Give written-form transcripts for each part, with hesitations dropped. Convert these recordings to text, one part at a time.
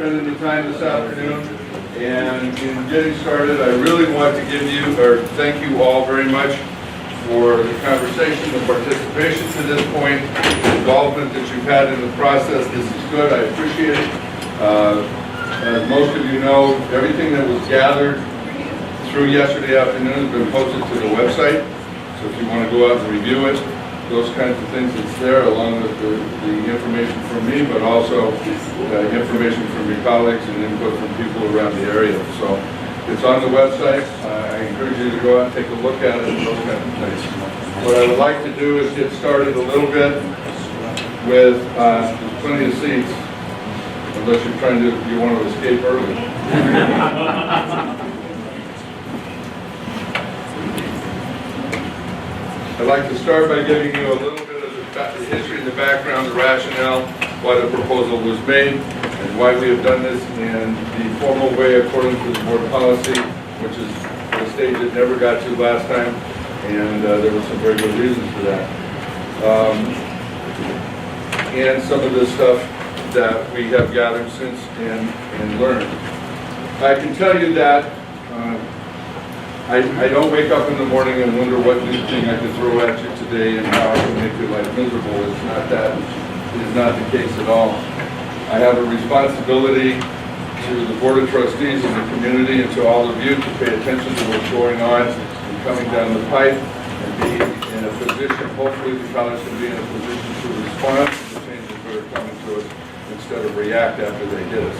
spending the time this afternoon. And in getting started, I really want to give you, or thank you all very much for the conversation, the participation to this point, the involvement that you've had in the process. This is good. I appreciate it. As most of you know, everything that was gathered through yesterday afternoon has been posted to the website. So if you want to go out and review it, those kinds of things, it's there along with the information from me, but also information from your colleagues and input from people around the area. So it's on the website. I encourage you to go out and take a look at it and those kinds of things. What I would like to do is get started a little bit with plenty of seats, unless you're trying to, you want to escape early. I'd like to start by giving you a little bit of the history and the background, the rationale, why the proposal was made, and why we have done this in the formal way according to the board policy, which is a stage it never got to last time, and there were some very good reasons for that. And some of the stuff that we have gathered since and learned. I can tell you that I don't wake up in the morning and wonder what new thing I can throw at you today and how I can make your life miserable. It's not that. It is not the case at all. I have a responsibility to the Board of Trustees and the community and to all of you to pay attention to what's going on and coming down the pipe and be in a position, hopefully the college can be in a position to respond to the changes that are coming to us instead of react after they hit us.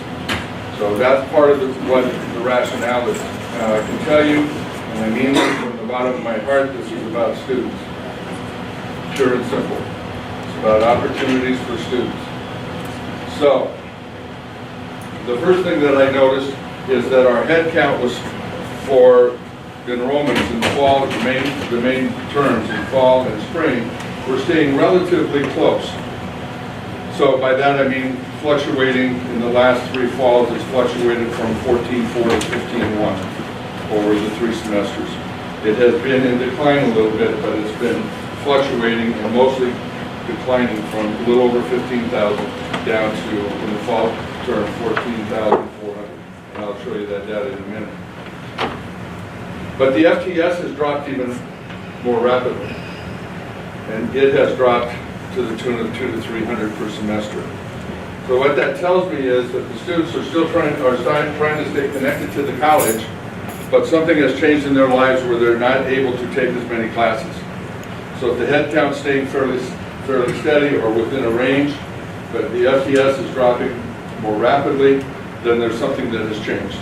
So that's part of what the rationale is. I can tell you, and I mean this from the bottom of my heart, this is about students. Pure and simple. It's about opportunities for students. So, the first thing that I noticed is that our head count was for enrollments in the fall, the main terms in fall and spring, we're staying relatively close. So by that I mean fluctuating in the last 3 falls, it's fluctuated from 14.4 to 15.1 over the 3 semesters. It has been in decline a little bit, but it's been fluctuating and mostly declining from a little over 15,000 down to, in the fall term, 14,400. And I'll show you that data in a minute. But the FTS has dropped even more rapidly. And it has dropped to the tune of 200 to 300 per semester. So what that tells me is that the students are still trying to stay connected to the college, but something has changed in their lives where they're not able to take as many classes. So if the head count's staying fairly steady or within a range, but the FTS is dropping more rapidly, then there's something that has changed.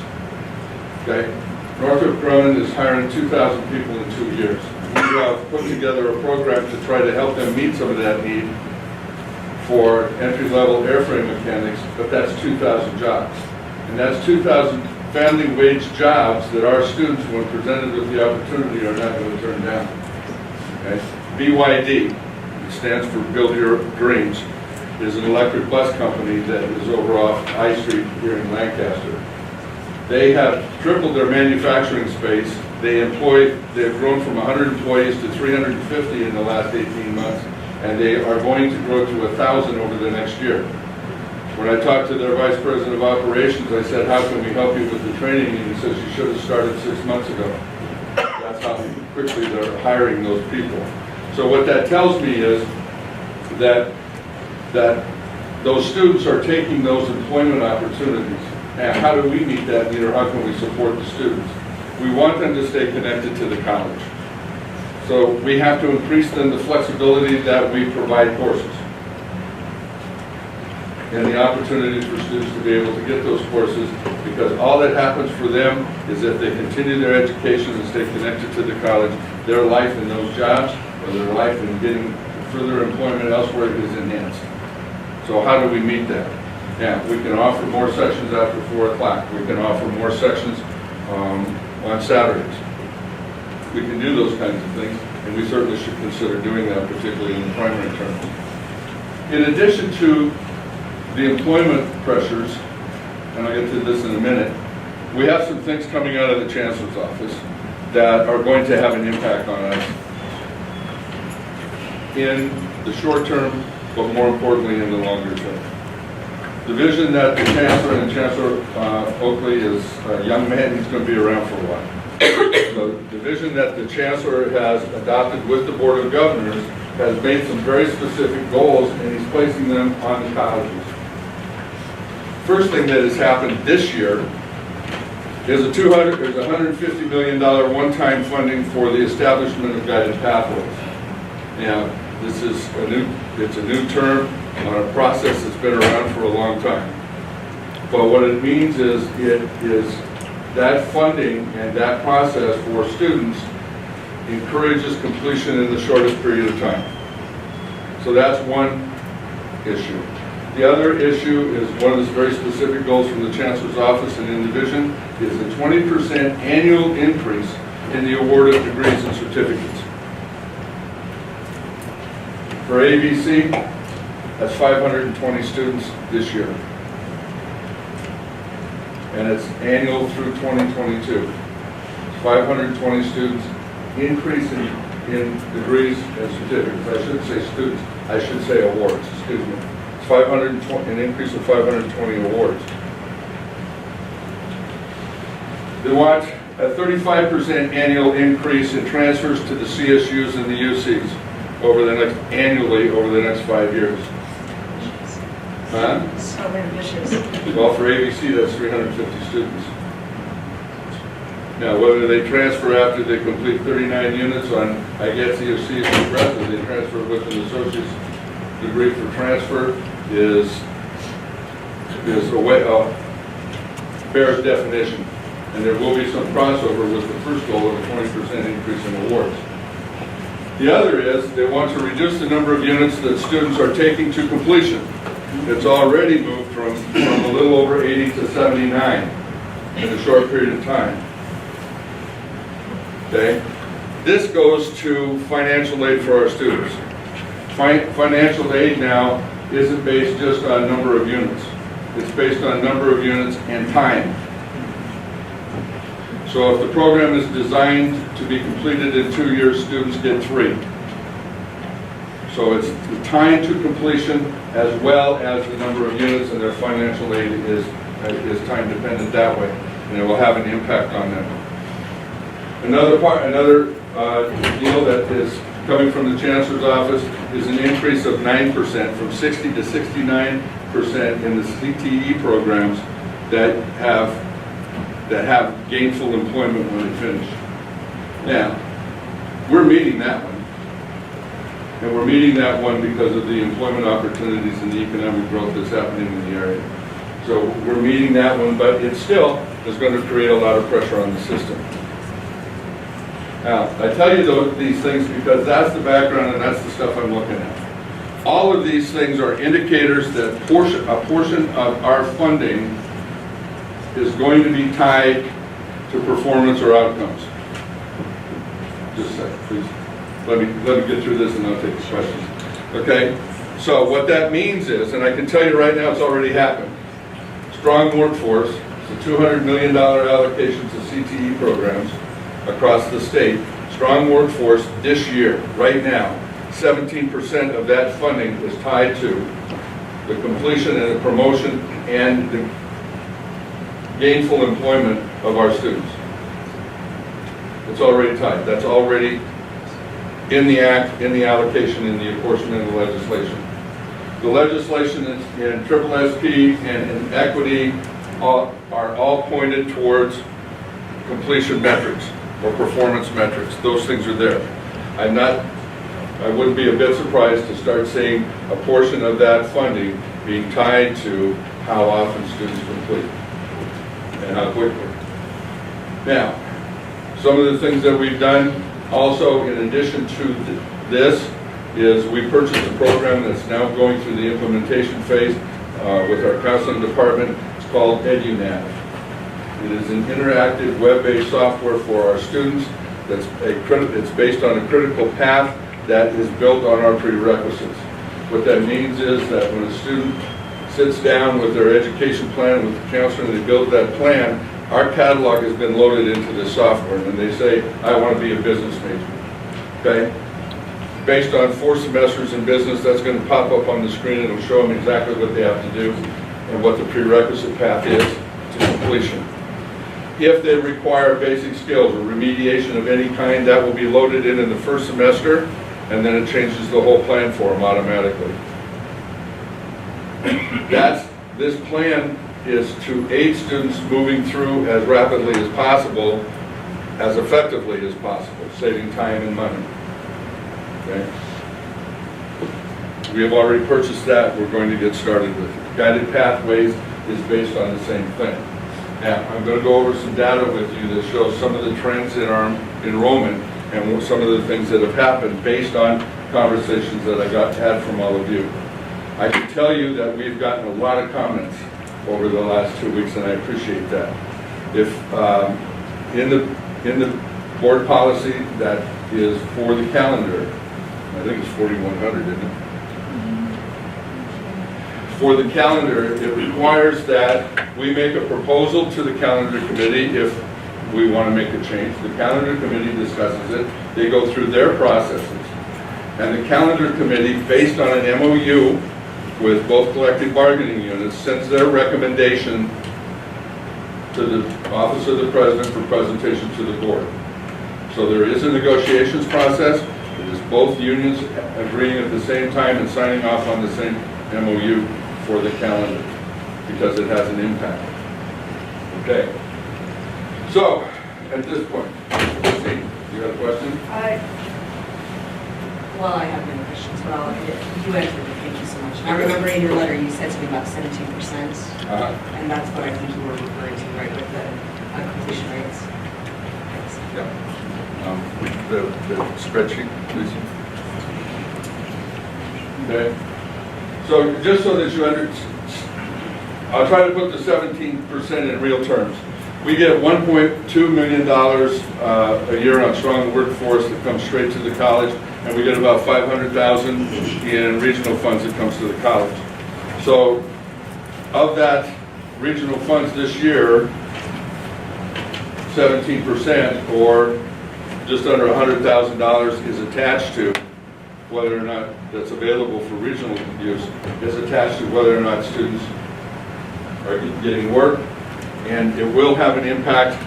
Okay? Northrop Grumman is hiring 2,000 people in 2 years. We have put together a program to try to help them meet some of that need for entry-level airframe mechanics, but that's 2,000 jobs. And that's 2,000 family wage jobs that our students, when presented with the opportunity, are not going to turn down. Okay? BYD, it stands for Build Your Dreams, is an electric bus company that is over off I Street here in Lancaster. They have tripled their manufacturing space. They've grown from 100 employees to 350 in the last 18 months, and they are going to grow to 1,000 over the next year. When I talked to their Vice President of Operations, I said, how can we help you with the training? And he says, you should have started 6 months ago. That's how quickly they're hiring those people. So what that tells me is that those students are taking those employment opportunities. And how do we meet that need, or how can we support the students? We want them to stay connected to the college. So we have to increase then the flexibility that we provide courses and the opportunities for students to be able to get those courses, because all that happens for them is if they continue their education and stay connected to the college, their life in those jobs or their life in getting further employment elsewhere is enhanced. So how do we meet that? Yeah, we can offer more sessions after 4 o'clock. We can offer more sessions on Saturdays. We can do those kinds of things, and we certainly should consider doing that, particularly in the primary terms. In addition to the employment pressures, and I'll get to this in a minute, we have some things coming out of the Chancellor's office that are going to have an impact on us in the short term, but more importantly in the longer term. The vision that the Chancellor, and Chancellor Oakley is a young man, he's going to be around for a while. So the vision that the Chancellor has adopted with the Board of Governors has made some very specific goals, and he's placing them on the colleges. First thing that has happened this year is a $150 million one-time funding for the establishment of guided pathways. Now, this is a new term on a process that's been around for a long time. But what it means is that funding and that process for students encourages completion in the shortest period of time. So that's one issue. The other issue is one of the very specific goals from the Chancellor's office and in division is a 20% annual increase in the award of degrees and certificates. For ABC, that's 520 students this year. And it's annual through 2022. 520 students increase in degrees and certificates. I shouldn't say students, I should say awards, excuse me. It's 520, an increase of 520 awards. They want a 35% annual increase in transfers to the CSUs and the UCs annually over the next 5 years. Huh? So ambitious. Well, for ABC, that's 350 students. Now, whether they transfer after they complete 39 units on IGETSE or CSU Prep, or they transfer with an associate's degree for transfer is a way, bears definition. And there will be some crossover with the first goal of a 20% increase in awards. The other is they want to reduce the number of units that students are taking to completion. It's already moved from a little over 80 to 79 in a short period of time. Okay? This goes to financial aid for our students. Financial aid now isn't based just on number of units. It's based on number of units and time. So if the program is designed to be completed in 2 years, students get 3. So it's the time to completion as well as the number of units, and their financial aid is time dependent that way, and it will have an impact on them. Another deal that is coming from the Chancellor's office is an increase of 9% from 60 to 69% in the CTE programs that have gainful employment when they finish. Now, we're meeting that one. And we're meeting that one because of the employment opportunities and the economic growth that's happening in the area. So we're meeting that one, but it still is going to create a lot of pressure on the system. Now, I tell you these things because that's the background and that's the stuff I'm looking at. All of these things are indicators that a portion of our funding is going to be tied to performance or outcomes. Just a second, please. Let me get through this and I'll take the questions. Okay? So what that means is, and I can tell you right now it's already happened, strong workforce, it's a $200 million allocation to CTE programs across the state. Strong workforce this year, right now, 17% of that funding is tied to the completion and the promotion and the gainful employment of our students. It's already tied. That's already in the act, in the allocation, in the apportionment of the legislation. The legislation in SSSP and in equity are all pointed towards completion metrics or performance metrics. Those things are there. I wouldn't be a bit surprised to start seeing a portion of that funding being tied to how often students complete and how quickly. Now, some of the things that we've done also in addition to this is we purchased a program that's now going through the implementation phase with our counseling department. It's called EduNav. It is an interactive web-based software for our students. It's based on a critical path that is built on our prerequisites. What that means is that when a student sits down with their education plan with the counselor and they build that plan, our catalog has been loaded into this software, and they say, I want to be a business major. Okay? Based on 4 semesters in business, that's going to pop up on the screen and it'll show them exactly what they have to do. and what the prerequisite path is to completion. If they require basic skills or remediation of any kind, that will be loaded in the first semester, and then it changes the whole plan for them automatically. This plan is to aid students moving through as rapidly as possible, as effectively as possible, saving time and money. Okay? We have already purchased that. We're going to get started with it. Guided Pathways is based on the same thing. Now, I'm going to go over some data with you that shows some of the trends in our enrollment and some of the things that have happened based on conversations that I had from all of you. I can tell you that we've gotten a lot of comments over the last 2 weeks, and I appreciate that. If in the board policy that is for the calendar, I think it's 4100, isn't it? For the calendar, it requires that we make a proposal to the calendar committee if we want to make a change. The calendar committee discusses it. They go through their processes. And the calendar committee, based on an MOU with both collective bargaining units, sends their recommendation to the Office of the President for presentation to the board. So there is a negotiations process. It is both unions agreeing at the same time and signing off on the same MOU for the calendar, because it has an impact. Okay. So, at this point, Christine, you got a question? Well, I have many questions, but you answered it. Thank you so much. And I remember in your letter you said something about 17%, and that's what I think you were referring to, right, with the completion rates. Thanks. Yeah. The spreadsheet, please. Okay. So just so that you understand, I'll try to put the 17% in real terms. We get $1.2 million a year on strong workforce that comes straight to the college, and we get about $500,000 in regional funds that comes to the college. So of that regional funds this year, 17%, or just under $100,000, is attached to whether or not that's available for regional use, is attached to whether or not students are getting work, and it will have an impact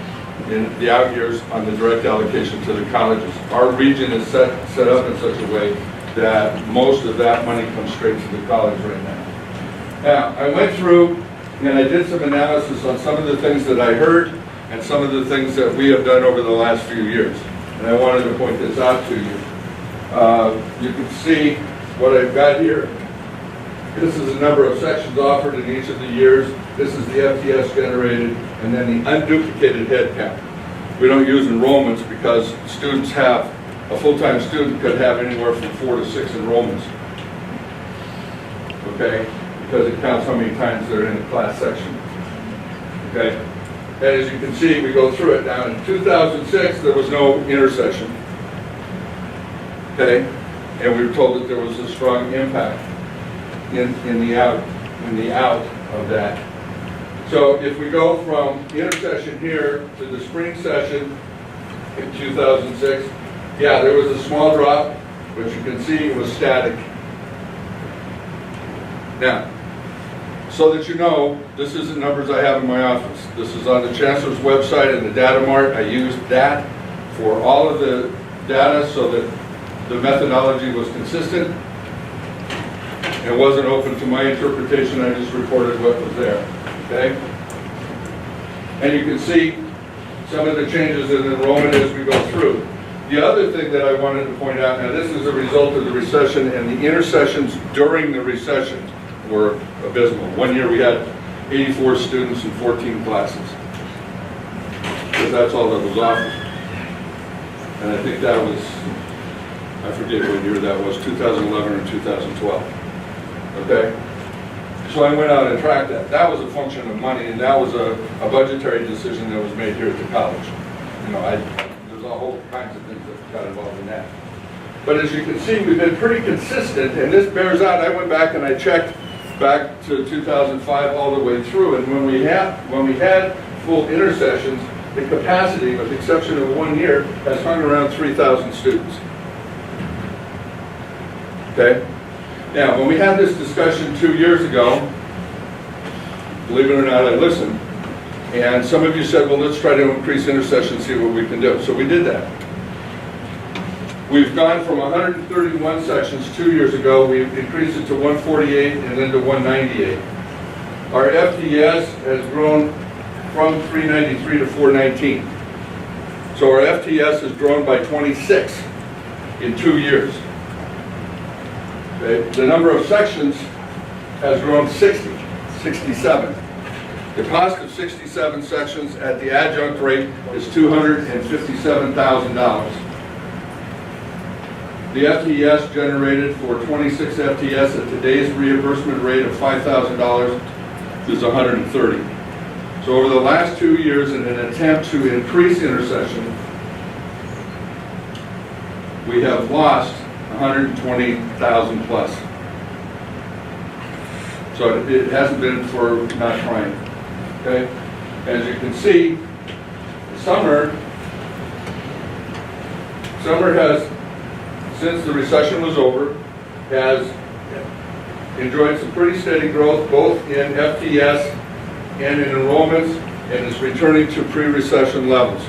in the out years on the direct allocation to the colleges. Our region is set up in such a way that most of that money comes straight to the college right now. Now, I went through and I did some analysis on some of the things that I heard and some of the things that we have done over the last few years. And I wanted to point this out to you. You can see what I've got here. This is the number of sections offered in each of the years. This is the FTS generated, and then the unduplicated head count. We don't use enrollments because students have, a full-time student could have anywhere from 4 to 6 enrollments. Okay? Because it counts how many times they're in the class section. Okay? And as you can see, we go through it. Now in 2006, there was no intercession. Okay? And we were told that there was a strong impact in the out of that. So if we go from the intercession here to the spring session in 2006, yeah, there was a small drop, but you can see it was static. Now, so that you know, this is the numbers I have in my office. This is on the Chancellor's website and the data mart. I used that for all of the data so that the methodology was consistent. It wasn't open to my interpretation. I just reported what was there. Okay? And you can see some of the changes in enrollment as we go through. The other thing that I wanted to point out, now this is a result of the recession, and the intercessions during the recession were abysmal. One year we had 84 students in 14 classes. Because that's all that was offered. And I think that was, I forget what year that was, 2011 or 2012. Okay? So I went out and tracked that. That was a function of money, and that was a budgetary decision that was made here at the college. You know, there's all whole kinds of things that got involved in that. But as you can see, we've been pretty consistent, and this bears out. I went back and I checked back to 2005 all the way through, and when we had full intercessions, the capacity, with the exception of 1 year, has hung around 3,000 students. Okay? Now, when we had this discussion 2 years ago, believe it or not, I listened. And some of you said, well, let's try to increase intercession, see what we can do. So we did that. We've gone from 131 sections 2 years ago, we've increased it to 148 and then to 198. Our FTS has grown from 393 to 419. So our FTS has grown by 26 in 2 years. Okay. The number of sections has grown 67. The cost of 67 sections at the adjunct rate is $257,000. The FTS generated for 26 FTS at today's reimbursement rate of $5,000 is $130. So over the last 2 years, in an attempt to increase intercession, we have lost 120,000 plus. So it hasn't been for not trying. Okay? As you can see, summer has, since the recession was over, has enjoyed some pretty steady growth both in FTS and in enrollments, and is returning to pre-recession levels.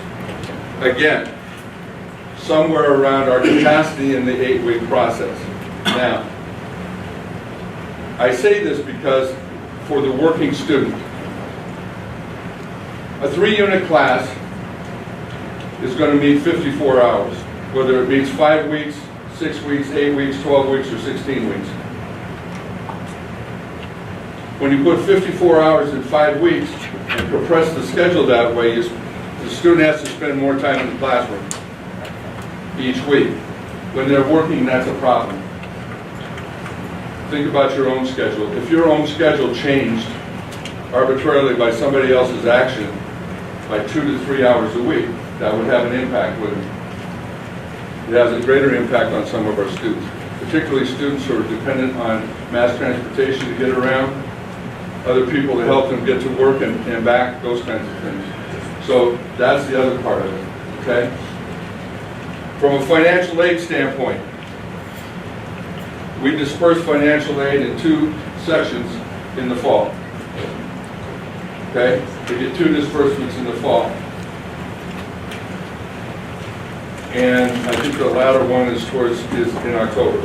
Again, somewhere around our capacity in the 8-week process. Now, I say this because for the working student, a 3-unit class is going to meet 54 hours, whether it meets 5 weeks, 6 weeks, 8 weeks, 12 weeks, or 16 weeks. When you put 54 hours in 5 weeks and compress the schedule that way, the student has to spend more time in the classroom each week. When they're working, that's a problem. Think about your own schedule. If your own schedule changed arbitrarily by somebody else's action by 2 to 3 hours a week, that would have an impact, wouldn't it? It has a greater impact on some of our students, particularly students who are dependent on mass transportation to get around, other people to help them get to work and back, those kinds of things. So that's the other part of it, okay? From a financial aid standpoint, we disperse financial aid in 2 sections in the fall. Okay? We get 2 disbursements in the fall. And I think the latter one is in October.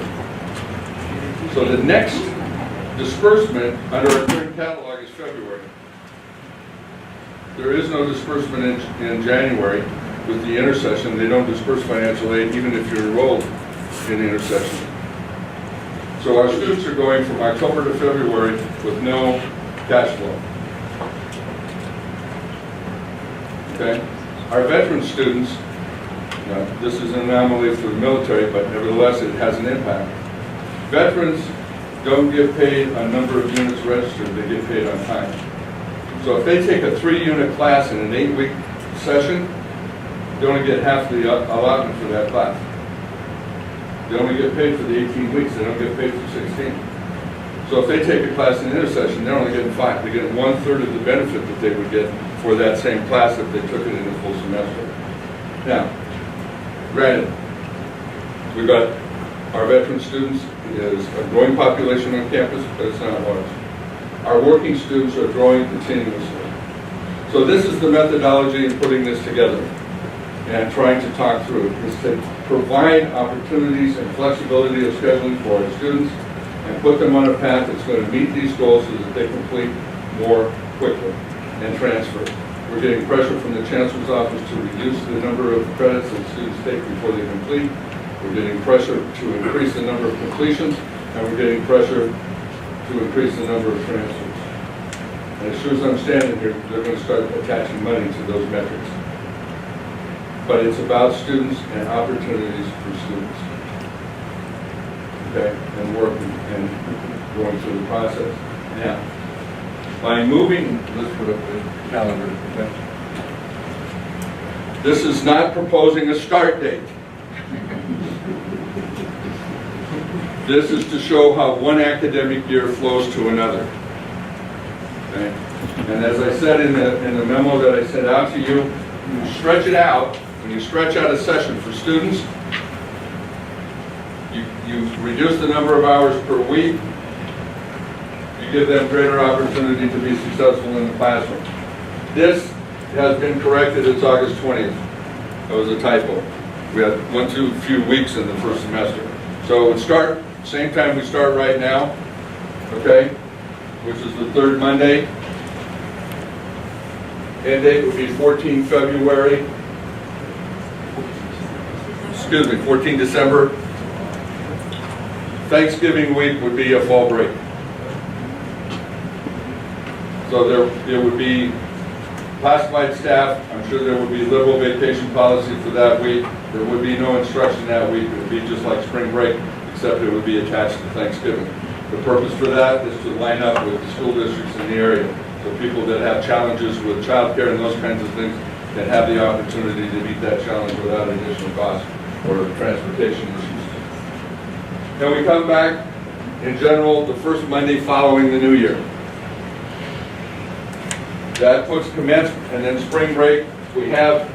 So the next disbursement under our current catalog is February. There is no disbursement in January with the intercession. They don't disperse financial aid even if you're enrolled in intercession. So our students are going from October to February with no cash flow. Okay? Our veteran students, this is an anomaly for the military, but nevertheless it has an impact. Veterans don't get paid a number of units registered, they get paid on time. So if they take a 3-unit class in an 8-week session, they only get half the allotment for that class. They only get paid for the 18 weeks, they don't get paid for 16. So if they take a class in intercession, they're only getting 5. They're getting 1/3 of the benefit that they would get for that same class if they took it in a full semester. Now, granted, we've got our veteran students is a growing population on campus, but it's not large. Our working students are growing continuously. So this is the methodology in putting this together and trying to talk through it, is to provide opportunities and flexibility of scheduling for our students and put them on a path that's going to meet these goals so that they complete more quickly and transfer. We're getting pressure from the Chancellor's office to reduce the number of credits that students take before they complete. We're getting pressure to increase the number of completions, and we're getting pressure to increase the number of transfers. And as soon as I'm standing here, they're going to start attaching money to those metrics. But it's about students and opportunities for students. Okay, and working and going through the process. Now, by moving, let's put up the calendar. Okay? This is not proposing a start date. This is to show how one academic year flows to another. Okay? And as I said in the memo that I sent out to you, when you stretch it out, when you stretch out a session for students, you reduce the number of hours per week, you to give them greater opportunity to be successful in the classroom. This has been corrected, it's August 20th. That was a typo. We had one too few weeks in the first semester. So it would start, same time we start right now, okay, which is the third Monday. End date would be 14 February. Excuse me, 14 December. Thanksgiving week would be a fall break. So there would be classified staff. I'm sure there would be liberal vacation policy for that week. There would be no instruction that week. It would be just like spring break, except it would be attached to Thanksgiving. The purpose for that is to line up with the school districts in the area. So people that have challenges with childcare and those kinds of things can have the opportunity to meet that challenge without additional cost or transportation issues. Then we come back, in general, the first Monday following the new year. That puts commencement, and then spring break, we have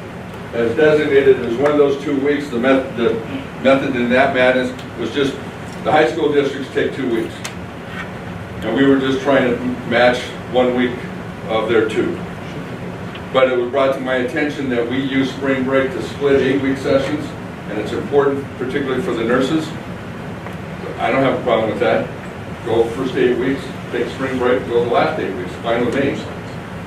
as designated as one of those 2 weeks. The method in that madness was just, the high school districts take 2 weeks. And we were just trying to match 1 week of their 2. But it was brought to my attention that we use spring break to split 8-week sessions, and it's important, particularly for the nurses. I don't have a problem with that. Go first 8 weeks, take spring break, go the last 8 weeks, fine with me.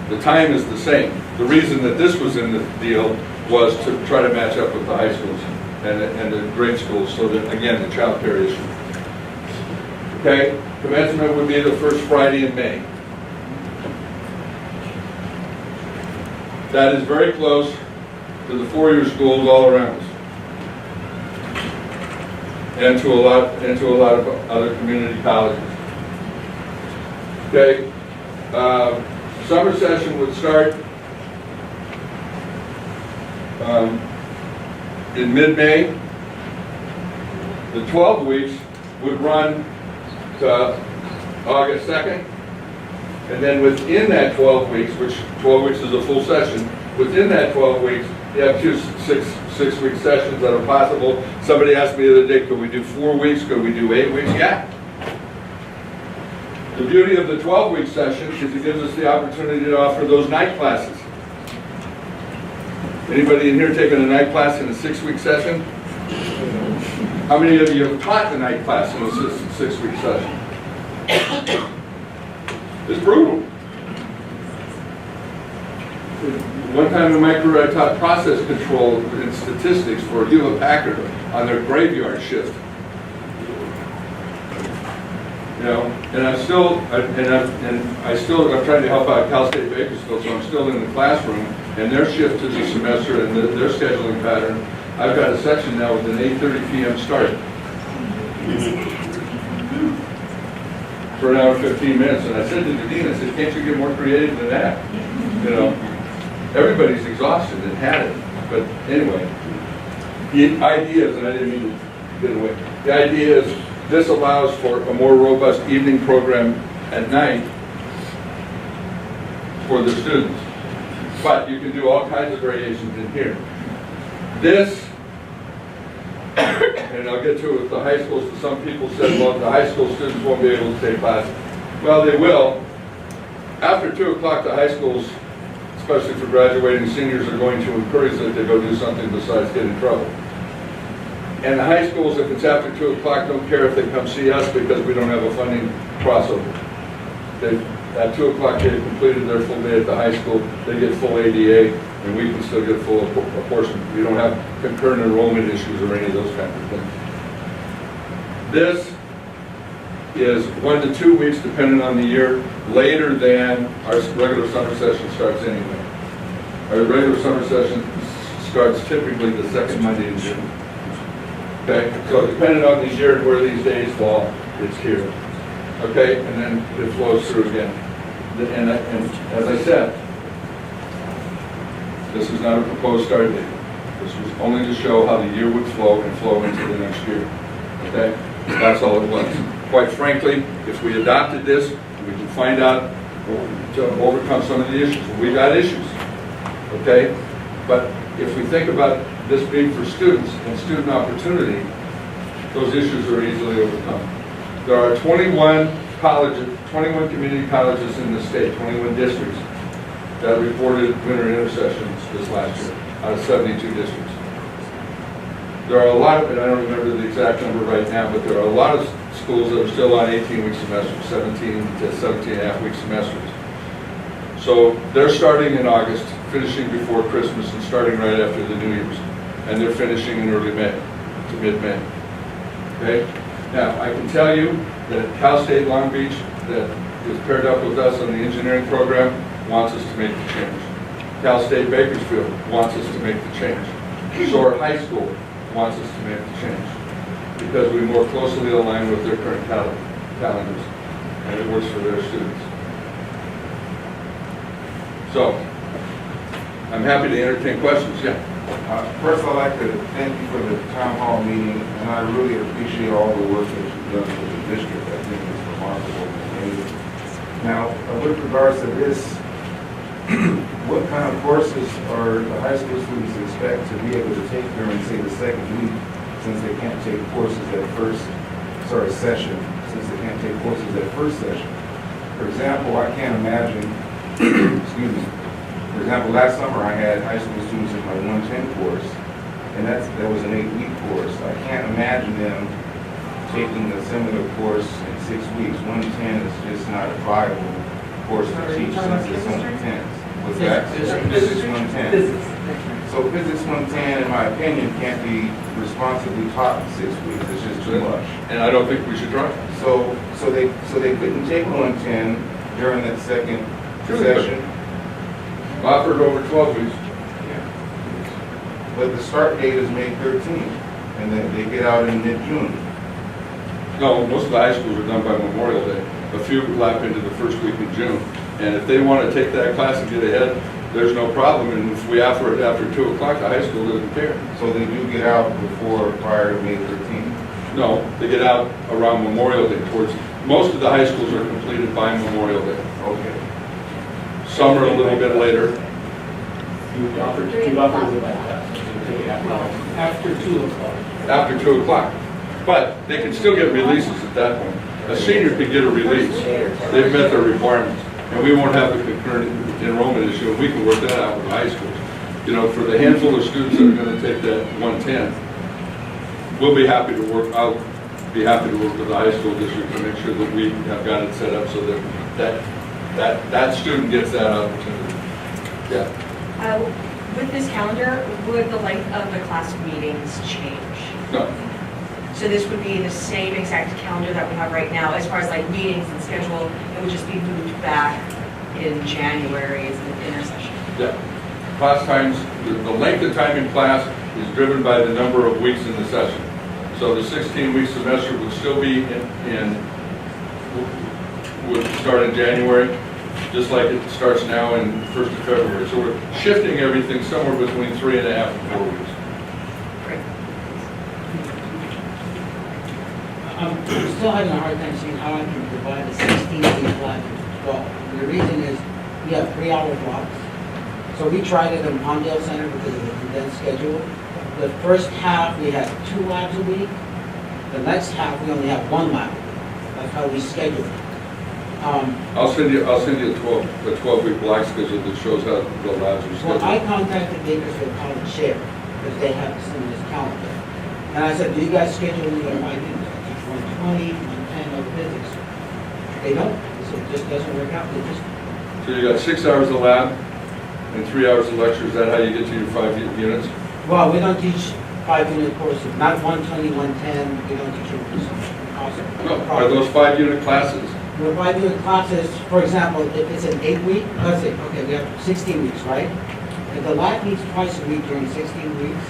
The time is the same. The reason that this was in the deal was to try to match up with the high schools and the grade schools, so that, again, the child care issue. Okay, commencement would be the first Friday in May. That is very close to the four-year schools all around us, and to a lot of other community colleges. Okay, summer session would start in mid-May. The 12 weeks would run to August 2nd. And then within that 12 weeks, which 12 weeks is a full session, within that 12 weeks, you have 2 six-week sessions that are possible. Somebody asked me the other day, could we do 4 weeks? Could we do 8 weeks? Yeah. The beauty of the 12-week session is it gives us the opportunity to offer those night classes. Anybody in here taking a night class in a 6-week session? How many of you have taught the night class in a 6-week session? It's brutal. One time in my career I taught process control and statistics for Hewlett-Packard on their graveyard shift. You know, and I'm trying to help out Cal State Bakersfield, so I'm still in the classroom, and their shift to the semester and their scheduling pattern, I've got a section now with an 8:30 p.m. start. For an hour and 15 minutes, and I said to the dean, I said, can't you get more creative than that? You know, everybody's exhausted and had it, but anyway, the idea is, and I didn't mean to get away, the idea is this allows for a more robust evening program at night for the students, but you can do all kinds of variations in here. This, and I'll get to it with the high schools. Some people said, well, the high school students won't be able to take classes. Well, they will. After 2 o'clock, the high schools, especially for graduating seniors, are going to encourage them to go do something besides get in trouble. And the high schools, if it's after 2 o'clock, don't care if they come see us because we don't have a funding crossover. At 2 o'clock, they've completed their full day at the high school. They get full ADA, and we can still get full apportionment. We don't have concurrent enrollment issues or any of those kinds of things. This is 1 to 2 weeks, depending on the year, later than our regular summer session starts anyway. Our regular summer session starts typically the second Monday in June. Okay, so depending on the year and where these days fall, it's here. Okay, and then it flows through again. And as I said, this is not a proposed start date. This was only to show how the year would flow and flow into the next year. Okay, that's all it was. Quite frankly, if we adopted this, we can find out to overcome some of the issues. We got issues. Okay, but if we think about this being for students and student opportunity, those issues are easily overcome. There are 21 colleges, 21 community colleges in the state, 21 districts that reported winter intercessions this last year out of 72 districts. There are a lot of, and I don't remember the exact number right now, but there are a lot of schools that are still on 18-week semesters, 17 to 17.5-week semesters. So they're starting in August, finishing before Christmas, and starting right after the New Year's. And they're finishing in early May to mid-May. Okay? Now, I can tell you that Cal State Long Beach, that is paired up with us on the engineering program, wants us to make the change. Cal State Bakersfield wants us to make the change. Shore High School wants us to make the change because we more closely align with their current calendars and it works for their students. So, I'm happy to entertain questions. Yeah. First, I'd like to thank you for the town hall meeting, and I really appreciate all the work that you've done for the district. I think it's remarkable and amazing. Now, with regards to this, what kind of courses are the high school students expect to be able to take during, say, the second week, since they can't take courses at session, since they can't take courses at first session? For example, I can't imagine, excuse me, for example, last summer I had high school students in my 110 course, and that was an 8-week course. I can't imagine them taking a similar course in 6 weeks. 110 is just not a viable course to teach since it's only 10. What's that? Physics 110. So physics 110, in my opinion, can't be responsibly taught in 6 weeks. It's just too much. And I don't think we should try. So they couldn't take 110 during that second session. Offered over 12 weeks. Yeah. But the start date is May 13th, and then they get out in mid-June. No, most of the high schools are done by Memorial Day. A few lap into the first week in June. And if they want to take that class and get ahead, there's no problem. And if we offer it after 2 o'clock, the high school doesn't care. So they do get out prior to May 13th? No, they get out around Memorial Day towards, most of the high schools are completed by Memorial Day. Okay. Some are a little bit later. You offer it like that. After 2 o'clock. After 2 o'clock. But they can still get releases at that point. A senior can get a release. They've met their requirements. And we won't have the concurrent enrollment issue, and we can work that out with high schools. You know, for the handful of students that are going to take that 110, we'll be happy to work, I'll be happy to work with the high school district to make sure that we have got it set up so that student gets that opportunity. Yeah. With this calendar, would the length of the class meetings change? No. So this would be the same exact calendar that we have right now, as far as like meetings and schedule, it would just be moved back in January as an intercession. Yeah. Class times, the length of time in class is driven by the number of weeks in the session. So the 16-week semester would still be would start in January, just like it starts now in 1st of February. So we're shifting everything somewhere between 3.5 and 4 weeks. Great. I'm still having a hard time seeing how I can provide a 16-week plan to 12. The reason is we have 3-hour blocks. So we tried it in Pondale Center because of the condensed schedule. The first half, we had 2 labs a week. The next half, we only have 1 lab a week. That's how we schedule it. I'll send you a 12-week block schedule that shows how the labs are scheduled. Well, I contacted Bakersfield College Share because they have some of this calendar. And I said, do you guys schedule any of my units? 120, 110 of physics. They don't. So it just doesn't work out. They just. So you got 6 hours of lab and 3 hours of lecture. Is that how you get to your 5 units? Well, we don't teach 5-unit courses. Not 120, 110. We don't teach units. Awesome. No. Are those 5-unit classes? The 5-unit classes, for example, if it's an 8-week, let's say, okay, we have 16 weeks, right? If the lab meets twice a week during 16 weeks,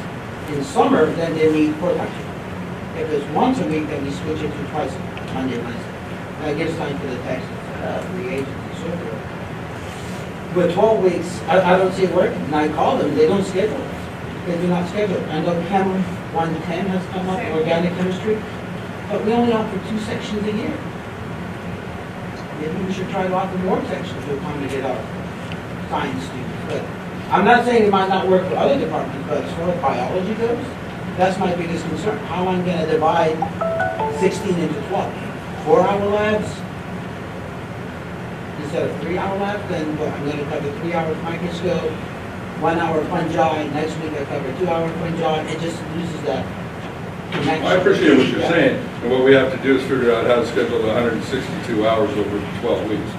in summer, then they meet 4 times a week. If it's once a week, then we switch it to twice a week, Monday, Wednesday. That gives time for the text, reagents, and so forth. With 12 weeks, I don't see it working, and I call them, they don't schedule it. They do not schedule. I know Chem 110 has come up, organic chemistry, but we only offer 2 sections a year. Maybe we should try to offer more sections to accommodate our science students. But I'm not saying it might not work for other departments, but as far as biology goes, that's my biggest concern. How I'm going to divide 16 into 12. 4-hour labs, instead of 3 hour labs, then what, I'm gonna cover 3 hours microscope, 1 hour fungi, next week I cover 2 hour fungi, it just loses that connection. I appreciate what you're saying, and what we have to do is figure out how to schedule 162 hours over 12 weeks.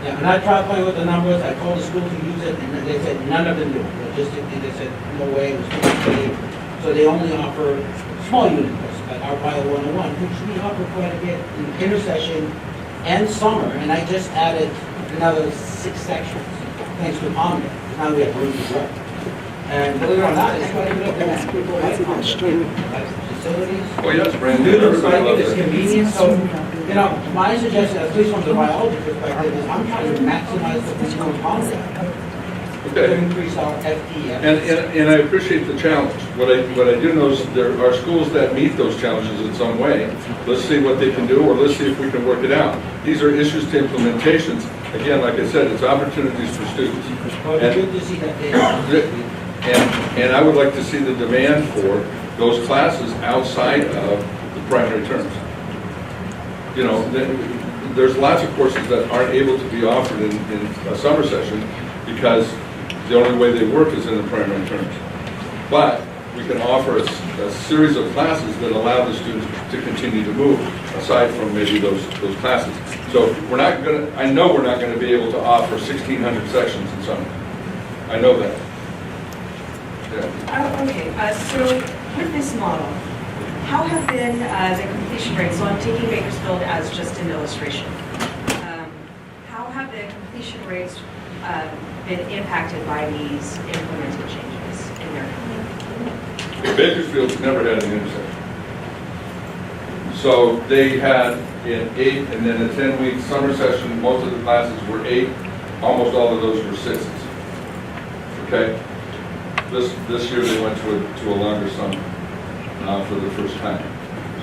Yeah, and I tried playing with the numbers, I called the school to use it, and they said none of them do. Logistically, they said, no way, it was too much money. So they only offer small unit courses, like our Bio 101, which we offer quite a bit in intercession and summer, and I just added another 6 sections, thanks to Omnia. Now we have room to grow. And believe it or not, it's quite a bit of like facilities. Oh, yes, brand new. Students like Everybody it, it's loves it. convenient, so, you know, my suggestion, at least from the biology perspective, is I'm trying to maximize the physical concept to Okay. increase our FTE. And I appreciate the challenge. What I do know is there are schools that meet those challenges in some way. Let's see what they can do, or let's see if we can work it out. These are issues to implementations. Again, like I said, it's opportunities for students. Well, it's good to see that they. And I would like to see the demand for those classes outside of the primary terms. You know, there's lots of courses that aren't able to be offered in a summer session because the only way they work is in the primary terms. But we can offer a series of classes that allow the students to continue to move, aside from maybe those classes. So we're not going to, I know we're not going to be able to offer 1,600 sections in summer. I know that. Yeah. Oh, okay, so with this model, how have been the completion rates, so I'm taking Bakersfield as just an illustration. How have the completion rates been impacted by these implemented changes in their county? Bakersfield's never had an intersection. So they had an 8 and then a 10-week summer session. Most of the classes were 8. Almost all of those were 6s. Okay? This year they went to a longer summer for the first time.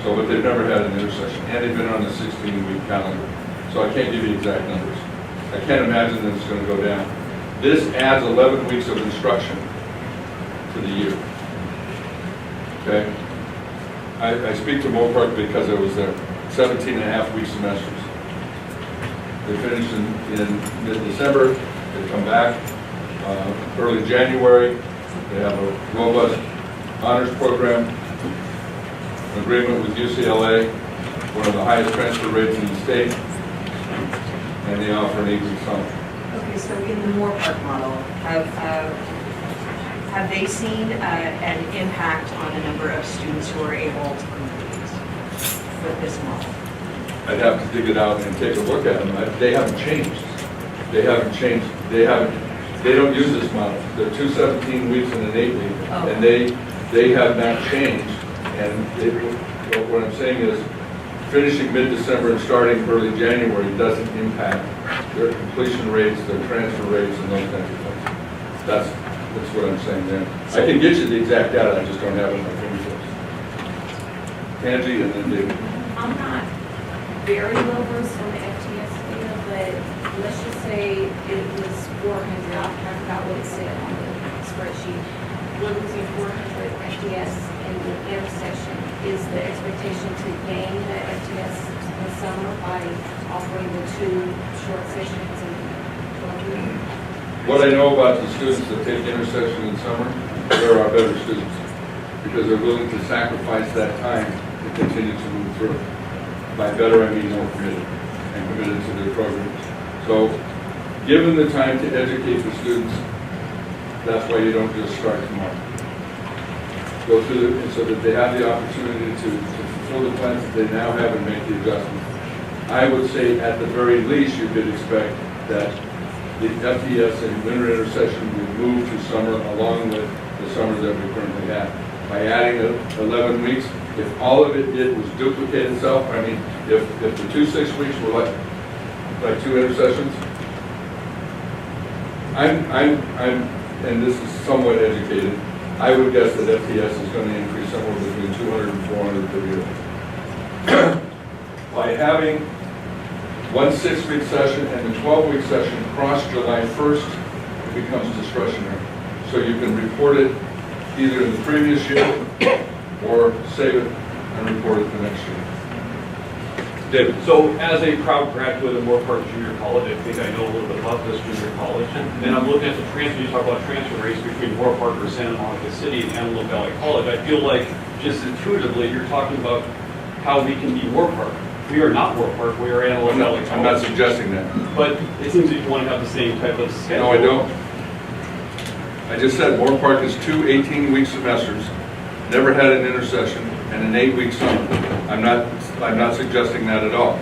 So, but they've never had an intersection, and they've been on a 16-week calendar. So I can't give you exact numbers. I can't imagine that it's going to go down. This adds 11 weeks of instruction to the year. Okay? I speak to Mopark because I was there. 17.5-week semesters. They finished in mid-December. They come back early January. They have a robust honors program, an agreement with UCLA, one of the highest transfer rates in the state, and they offer an 8-week summer. Okay, so in the Moorpark model, have they seen an impact on the number of students who are able to complete with this model? I'd have to dig it out and take a look at them. They haven't changed. They haven't changed. They don't use this model. They're 2 17 weeks and an 8-week, Oh. and they have not changed. And what I'm saying is, finishing mid-December and starting early January doesn't impact their completion rates, their transfer rates, and those kinds of things. That's what I'm saying there. I can get you the exact data, I just don't have it in my fingertips. Angie, and then David. I'm not very well versed on the FTS data, but let's just say it was 400. I forgot what it said on the spreadsheet. We're losing 400 FTS in the intersection. Is the expectation to gain the FTS in the summer by offering the 2 short sessions in 12 weeks? What I know about the students that take intercession in summer, there are better students because they're willing to sacrifice that time to continue to move through. By better, I mean more committed and committed to their programs. So, given the time to educate the students, that's why you don't just start tomorrow. Go through it so that they have the opportunity to fulfill the plans that they now have and make the adjustments. I would say at the very least you could expect that the FTS and winter intercession would move to summer along with the summer that we currently have. By adding 11 weeks, if all of it did was duplicate itself, I mean, if the 2 6 weeks were like 2 intercessions, and this is somewhat educated, I would guess that FTS is going to increase somewhere between 200 and 400 per year. By having 1 6-week session and the 12-week session cross July 1st, it becomes discretionary. So you can report it either in the previous year or save it and report it the next year. David? So as a proud graduate of Moore Park Junior College, I think I know a little bit about this junior college. And I'm looking at the transfer, you talk about transfer rates between Moore Park or Santa Monica City and Antelope Valley College. I feel like just intuitively, you're talking about how we can be Moore Park. We are not Moore Park, we are Antelope Valley College. I'm not suggesting that. But it seems that you want to have the same type of schedule. No, I don't. I just said Moore Park is 2 18-week semesters, never had an intercession, and an 8-week summer. I'm not suggesting that at all.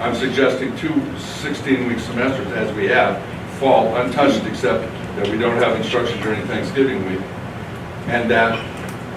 I'm suggesting 2 16-week semesters as we have, fall untouched except that we don't have instruction during Thanksgiving week. And that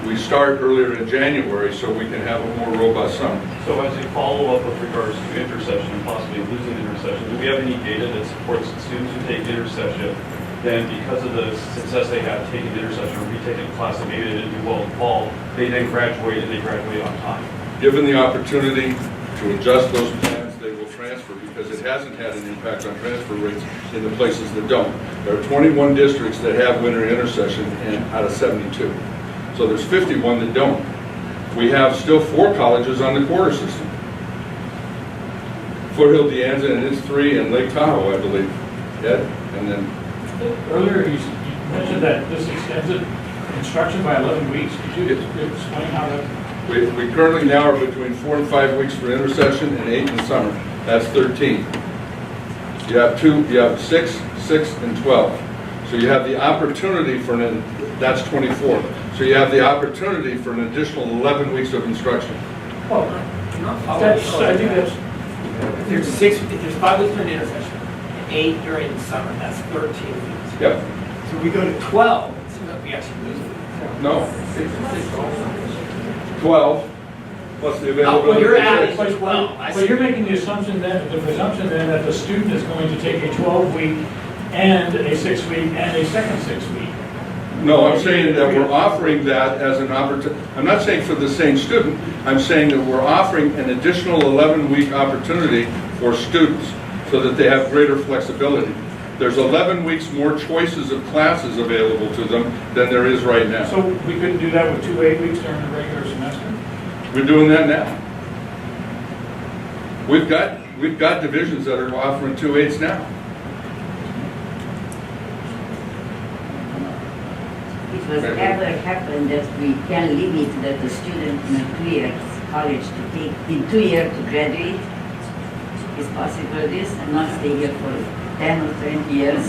we start earlier in January so we can have a more robust summer. So as a follow-up with regards to intercession and possibly losing intercession, do we have any data that supports students who take intercession, then because of the success they have taking intercession or retaking a class that maybe they didn't do well in fall, they then graduate and they graduate on time? Given the opportunity to adjust those plans, they will transfer because it hasn't had an impact on transfer rates in the places that don't. There are 21 districts that have winter intercession out of 72. So there's 51 that don't. We have still 4 colleges on the quarter system. Foothill, De Anza, and it's 3, and Lake Tahoe, I believe. Ed? And then, Earlier, you mentioned that this extended instruction by 11 weeks. Could you explain how that? we currently now are between 4 and 5 weeks for intercession and 8 in the summer. That's 13. You have 6, and 12. So you have the opportunity for that's 24. So you have the opportunity for an additional 11 weeks of instruction. Well, I think that's, If there's 5 weeks for an intercession, and 8 during the summer, that's 13 weeks. Yep. So we go to 12, it seems like we actually lose it. No. 12 plus the availability. Well, you're of adding 6. 12. I but see. you're making the presumption then that the student is going to take a 12-week and a 6-week and a second 6-week. No, I'm saying that we're offering that as an opportunity. I'm not saying for the same student. I'm saying that we're offering an additional 11-week opportunity for students so that they have greater flexibility. There's 11 weeks more choices of classes available to them than there is right now. So we couldn't do that with 2 8-weeks during the regular semester? We're doing that now. We've got divisions that are offering 2 8s now. It was ever happened that we can limit that the student in a 2-year college to take, in 2 years to graduate? Is possible this and not stay here for 10 or 20 years?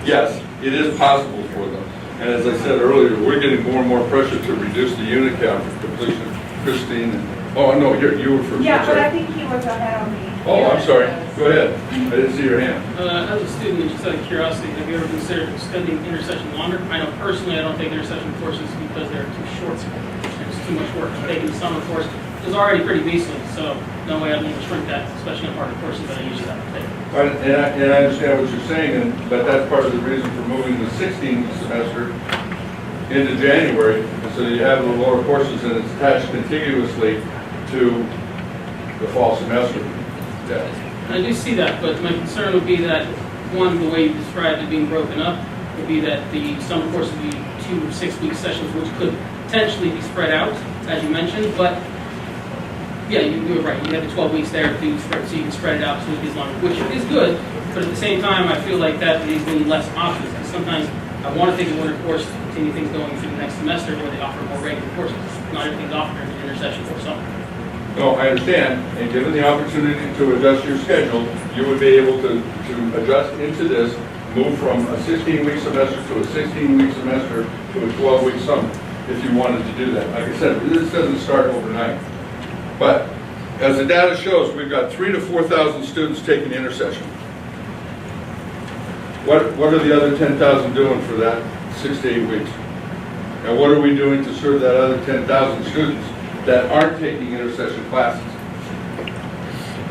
Yes, it is possible for them. And as I said earlier, we're getting more and more pressure to reduce the unit count for completion. Christine, oh no, you were first. Yeah, I'm but sorry. I think he was ahead of me. Oh, I'm sorry. Go ahead. I didn't see your hand. As a student, just out of curiosity, have you ever considered extending intercession longer? I know personally I don't take intercession courses because they're too short. It's too much work. Taking the summer course is already pretty beastly, so no way I'd want to shrink that, especially on part of the courses that I usually have to take. And I understand what you're saying, but that's part of the reason for moving the 16th semester into January, so you have the lower courses and it's attached contiguously to the fall semester. Yeah. I do see that, but my concern would be that, one, the way you described it being broken up, would be that the summer course would be 2 6-week sessions, which could potentially be spread out, as you mentioned, but yeah, you were right. You have the 12 weeks there so you can spread it out so it is longer, which is good, but at the same time, I feel like that leaves me less options. Because sometimes I want to take a winter course to continue things going through the next semester where they offer more regular courses. Not everything's offered in intercession or summer. No, I understand, and given the opportunity to adjust your schedule, you would be able to adjust into this, move from a 16-week semester to a 16-week semester to a 12-week summer, if you wanted to do that. Like I said, this doesn't start overnight. But as the data shows, we've got 3,000 to 4,000 students taking intercession. What are the other 10,000 doing for that 6 to 8 weeks? And what are we doing to serve that other 10,000 students that aren't taking intercession classes?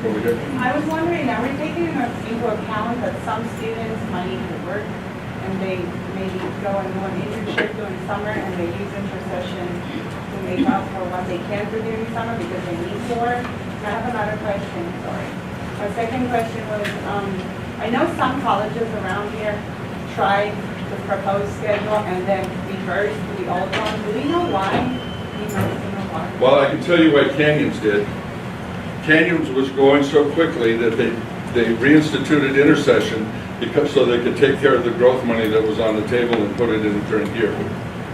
What are we doing? I was wondering, are we taking into account that some students might need to work and they maybe go and do an internship during summer and they use intercession to make up for what they can't do during summer because they need to work? I have another question, sorry. My second question was, I know some colleges around here tried the proposed schedule and then reversed to the old one. Do we know why? Well, I can tell you what Canyons did. Canyons was going so quickly that they reinstituted Intercession because, so they could take care of the growth money that was on the table and put it in the current year,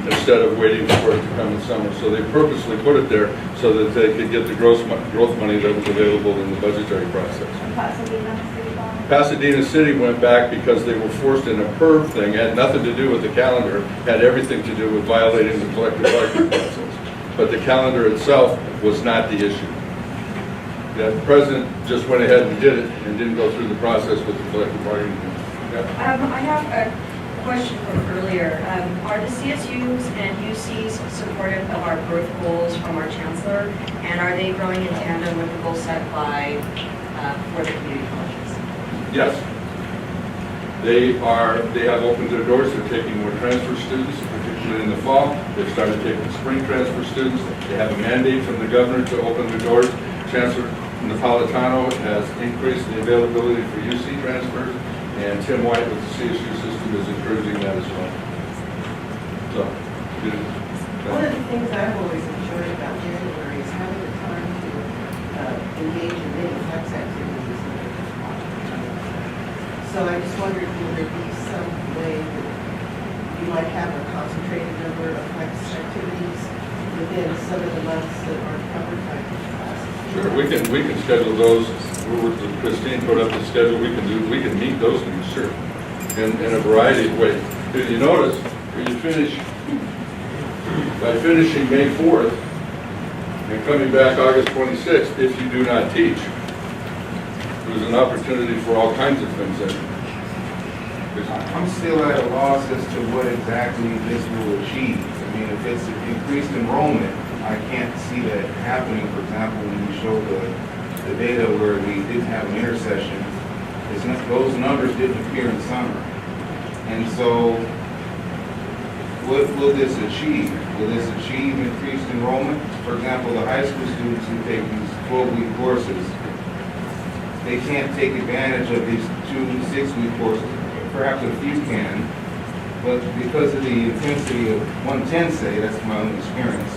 instead of waiting for it to come in summer. So they purposely put it there so that they could get the growth money that was available in the budgetary process. Pasadena City Hall. Pasadena City went back because they were forced in a PERV thing, had nothing to do with the calendar, had everything to do with violating the collective bargaining process. But the calendar itself was not the issue. The president just went ahead and did it and didn't go through the process with the collective bargaining. Yeah. I have a question from earlier. Are the CSUs and UCs supportive of our growth goals from our Chancellor? And are they growing in tandem with the goals set by, for the community colleges? Yes. They have opened their doors. They're taking more transfer students, particularly in the fall. They've started taking spring transfer students. They have a mandate from the governor to open the doors. Chancellor Napolitano has increased the availability for UC transfers, and Tim White with the CSU system is encouraging that as well. So, One of the things I've always enjoyed about January is having the time to engage in many flex activities. So I just wondered, will there be some way that you might have a concentrated number of flex activities within some of the months that aren't covered by classes? sure, we can schedule those. We're with Christine, put up the schedule. We can meet those things, sure, in a variety of ways. If you notice, when you finish, by finishing May 4th and coming back August 26th, if you do not teach, there's an opportunity for all kinds of things there. I'm still at a loss as to what exactly this will achieve. I mean, if it's increased enrollment, I can't see that happening. For example, when you show the data where we didn't have an intercession, those numbers didn't appear in summer. And so, what will this achieve? Will this achieve increased enrollment? For example, the high school students who take these 12-week courses, they can't take advantage of these 2 6-week courses. Perhaps a few can, but because of the intensity of 110, say, that's my own experience,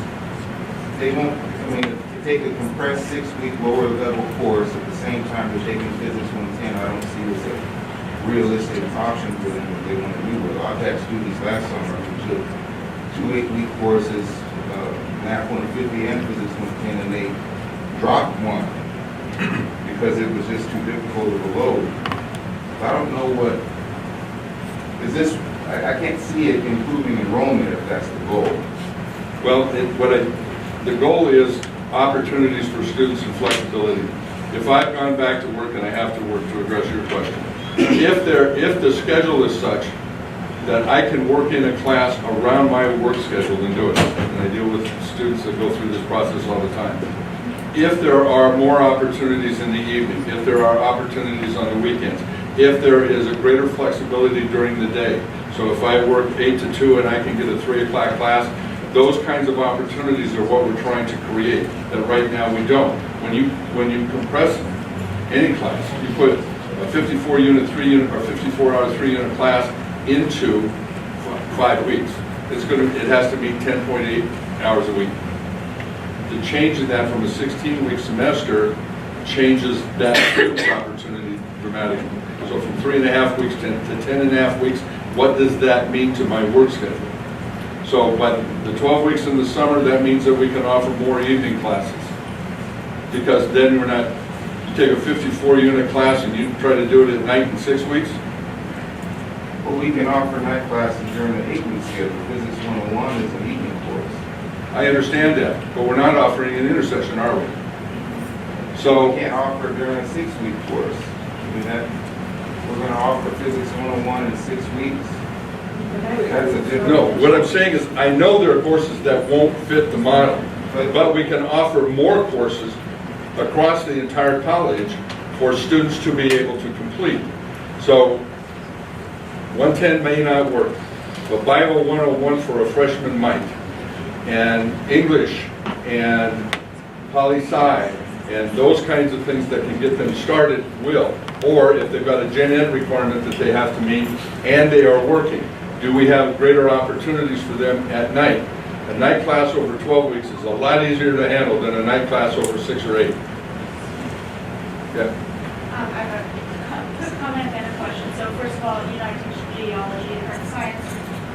they won't, I mean, to take a compressed 6-week lower level course at the same time they're taking physics 110, I don't see as a realistic option for them if they want to do it. I've had students last summer who took 2 8-week courses, Math 150 and Physics 110, and they dropped one because it was just too difficult of a load. I don't know what, is this, I can't see it improving enrollment if that's the goal. Well, the goal is opportunities for students and flexibility. If I've gone back to work, and I have to work to address your question, if the schedule is such that I can work in a class around my work schedule and do it, and I deal with students that go through this process all the time. If there are more opportunities in the evening, if there are opportunities on the weekends, if there is a greater flexibility during the day, so if I work 8 to 2 and I can get a 3 o'clock class, those kinds of opportunities are what we're trying to create, that right now we don't. When you compress any class, you put a 54-unit, 3-unit, or 54-hour, 3-unit class into 5 weeks. It has to meet 10.8 hours a week. The change in that from a 16-week semester changes that opportunity dramatically. So from 3.5 weeks to 10.5 weeks, what does that mean to my work schedule? So by the 12 weeks in the summer, that means that we can offer more evening classes. Because then we're not, you take a 54-unit class and you try to do it at night in 6 weeks? Well, we can offer night classes during the 8-week schedule. Physics 101 is an evening course. I understand that, but we're not offering an intercession, are we? So We can't offer during a 6-week course. I mean, we're going to offer Physics 101 in 6 weeks. That's a different. no, what I'm saying is, I know there are courses that won't fit the model, but we can offer more courses across the entire college for students to be able to complete. So 110 may not work, but Bible 101 for a freshman might, and English and poli-sci and those kinds of things that can get them started will. Or if they've got a gen ed requirement that they have to meet and they are working, do we have greater opportunities for them at night? A night class over 12 weeks is a lot easier to handle than a night class over 6 or 8. Yeah. I have a quick comment and a question. So first of all, you know, I teach geology and earth science.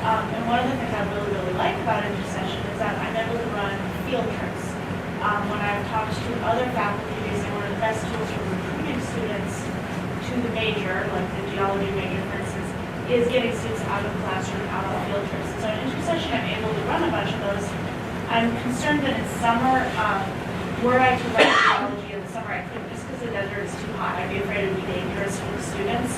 And one of the things I really like about Intercession is that I'm able to run field trips. When I've talked to other faculty, they say one of the best tools for recruiting students to the major, like the geology major, for instance, is getting students out of the classroom, out on field trips. So in Intercession, I'm able to run a bunch of those. I'm concerned that in summer, were I to run geology in the summer, I couldn't just because the desert is too hot. I'd be afraid it would be dangerous for the students.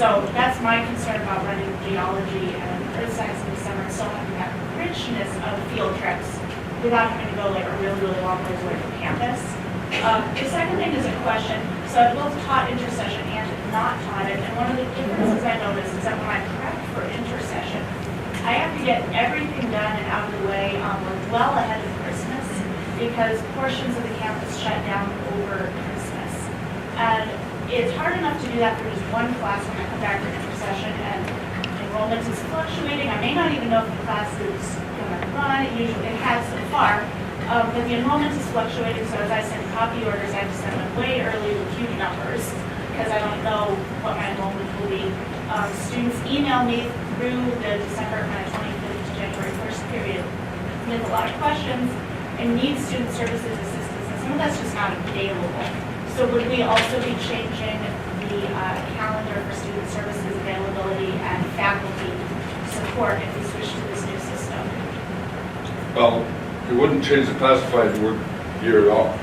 So that's my concern about running geology and earth science in the summer, and still having that richness of field trips without having to go like a really long ways away from campus. The second thing is a question. So I've both taught Intercession and not taught it, and one of the differences I noticed is that when I prep for Intercession, I have to get everything done and out of the way well ahead of Christmas, because portions of the campus shut down over Christmas. And it's hard enough to do that for just one class when I come back for Intercession, and enrollment is fluctuating. I may not even know if the class is going to run. It has so far. But the enrollment is fluctuating, so as I send copy orders, I have to send them way early with huge numbers, because I don't know what my enrollment will be. Students email me through the December 25th to January 1st period with a lot of questions and need student services assistance, and some of that's just not available. So would we also be changing the calendar for student services availability and faculty support if we switch to this new system? Well, it wouldn't change the classified work year at all.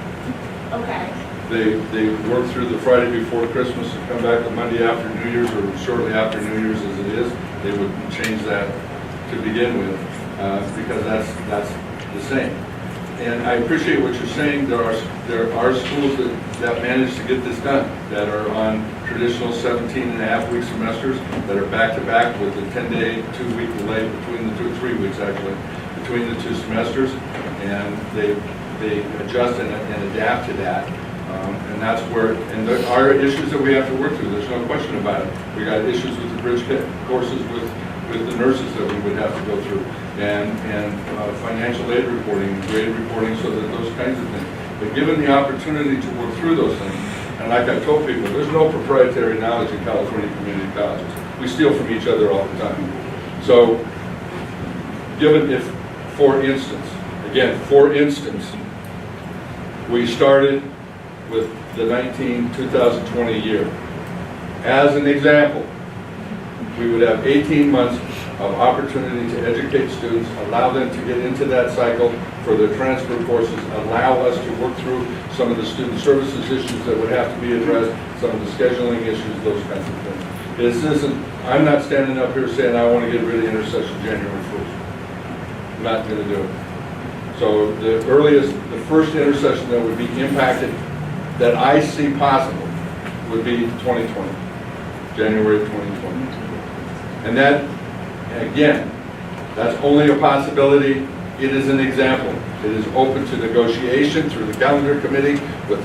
Okay. They work through the Friday before Christmas and come back the Monday after New Year's or shortly after New Year's as it is. They wouldn't change that to begin with because that's the same. And I appreciate what you're saying. There are schools that manage to get this done, that are on traditional 17.5-week semesters, that are back-to-back with a 10-day, 2-week delay between the 3 weeks actually, between the 2 semesters, and they adjust and adapt to that. And that's where, and there are issues that we have to work through, there's no question about it. We got issues with the bridge courses with the nurses that we would have to go through, and financial aid reporting, grade reporting, so that those kinds of things. But given the opportunity to work through those things, and like I told people, there's no proprietary knowledge in California community colleges. We steal from each other all the time. So, given if, for instance, we started with the 2020 year. As an example, we would have 18 months of opportunity to educate students, allow them to get into that cycle for their transfer courses, allow us to work through some of the student services issues that would have to be addressed, some of the scheduling issues, those kinds of things. This isn't, I'm not standing up here saying I want to get rid of Intercession January 1st. I'm not going to do it. So the first intercession that would be impacted that I see possible would be 2020, January of 2020. And that, again, that's only a possibility. It is an example. It is open to negotiation through the calendar committee with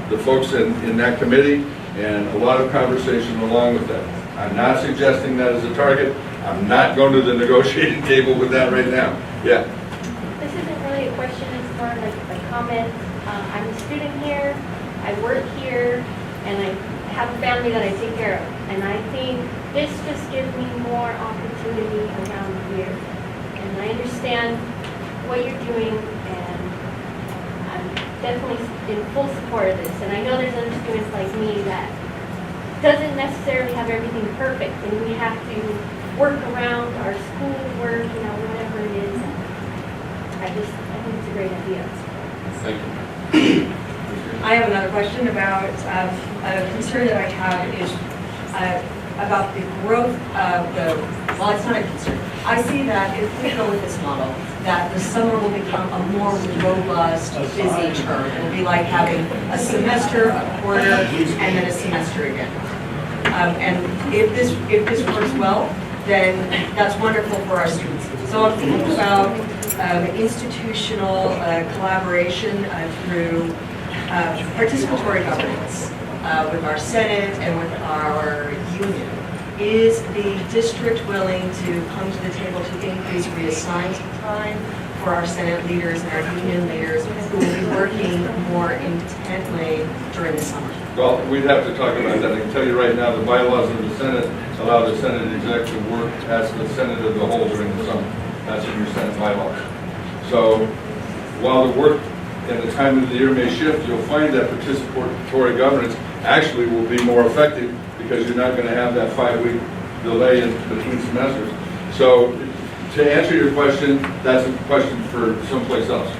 the folks in that committee, and a lot of conversation along with that. I'm not suggesting that as a target. I'm not going to the negotiating table with that right now. Yeah. This isn't really a question, it's more like a comment. I'm a student here, I work here, and I have a family that I take care of. And I think this just gives me more opportunity around here. And I understand what you're doing, and I'm definitely in full support of this. And I know there's other students like me that doesn't necessarily have everything perfect, and we have to work around our school work, whatever it is. I think it's a great idea. Thank you. I have another question about a concern that I have is about the growth of well, it's not a concern. I see that if we go with this model, that the summer will become a more robust, busy term. It will be like having a semester, a quarter, and then a semester again. And if this works well, then that's wonderful for our students. So I'm thinking about institutional collaboration through participatory governance with our Senate and with our union is the district willing to come to the table to increase reassigned time for our Senate leaders and our union leaders who will be working more intently during the summer? Well, we'd have to talk about that. I can tell you right now, the bylaws of the Senate allow the Senate exec to work as the Senate of the whole during the summer. That's in your Senate bylaws. So while the work and the time of the year may shift, you'll find that participatory governance actually will be more effective because you're not going to have that 5-week delay in between semesters. So to answer your question, that's a question for someplace else.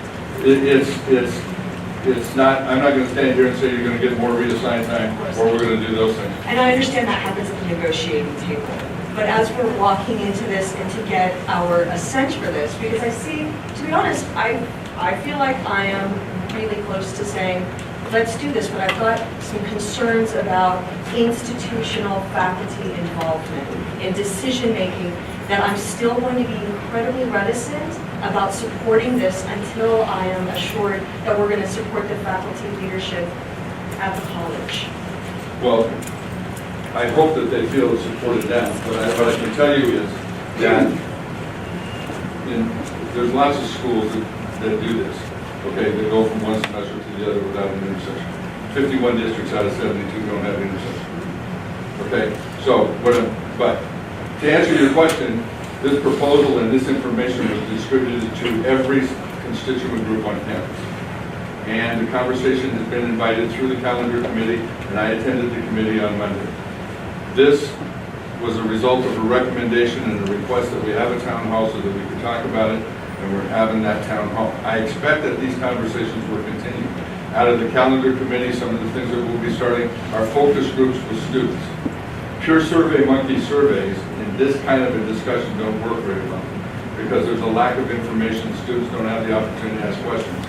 It's not, I'm not going to stand here and say you're going to get more reassigned time or we're going to do those things. And I understand that happens at the negotiating table. But as we're walking into this and to get our assent for this, because I see, to be honest, I feel like I am really close to saying, let's do this, but I've got some concerns about institutional faculty involvement in decision-making that I'm still going to be incredibly reticent about supporting this until I am assured that we're going to support the faculty leadership at the college. Well, I hope that they feel it's supported now, but what I can tell you is that there's lots of schools that do this, okay? They go from one semester to the other without an intercession. 51 districts out of 72 don't have intercession. Okay, so, but to answer your question, this proposal and this information was distributed to every constituent group on campus. And the conversation has been invited through the calendar committee, and I attended the committee on Monday. This was a result of a recommendation and a request that we have a town hall so that we could talk about it, and we're having that town hall. I expect that these conversations will continue. Out of the calendar committee, some of the things that we'll be starting are focus groups with students. Pure survey monkey surveys in this kind of a discussion don't work very well because there's a lack of information. Students don't have the opportunity to ask questions.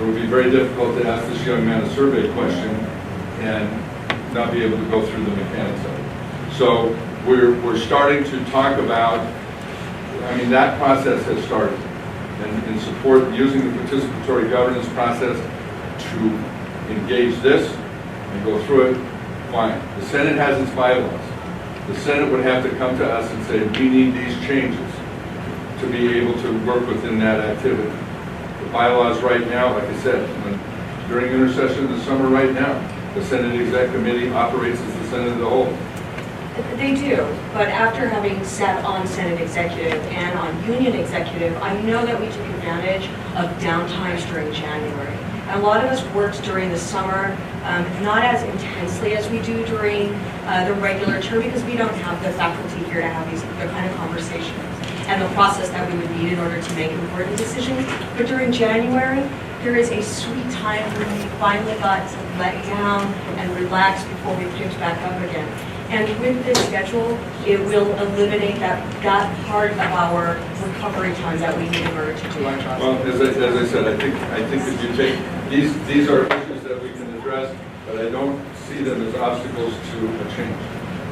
It would be very difficult to ask this young man a survey question and not be able to go through the mechanics of it. So we're starting to talk about, I mean, that process has started. And in support, using the participatory governance process to engage this and go through it, fine. The Senate has its bylaws. The Senate would have to come to us and say, we need these changes to be able to work within that activity. The bylaws right now, like I said, during intercession in the summer right now, the Senate Exec Committee operates as the Senate of the whole. They do, but after having sat on Senate Executive and on Union Executive, I know that we took advantage of downtimes during January. And a lot of us worked during the summer, not as intensely as we do during the regular term because we don't have the faculty here to have the kind of conversations and the process that we would need in order to make important decisions. But during January, there is a sweet time when we finally got to let down and relax before we picked back up again. And with this schedule, it will eliminate that part of our recovery time that we need in order to do our job. Well, as I said, I think if you take, these are issues that we can address, but I don't see them as obstacles to a change.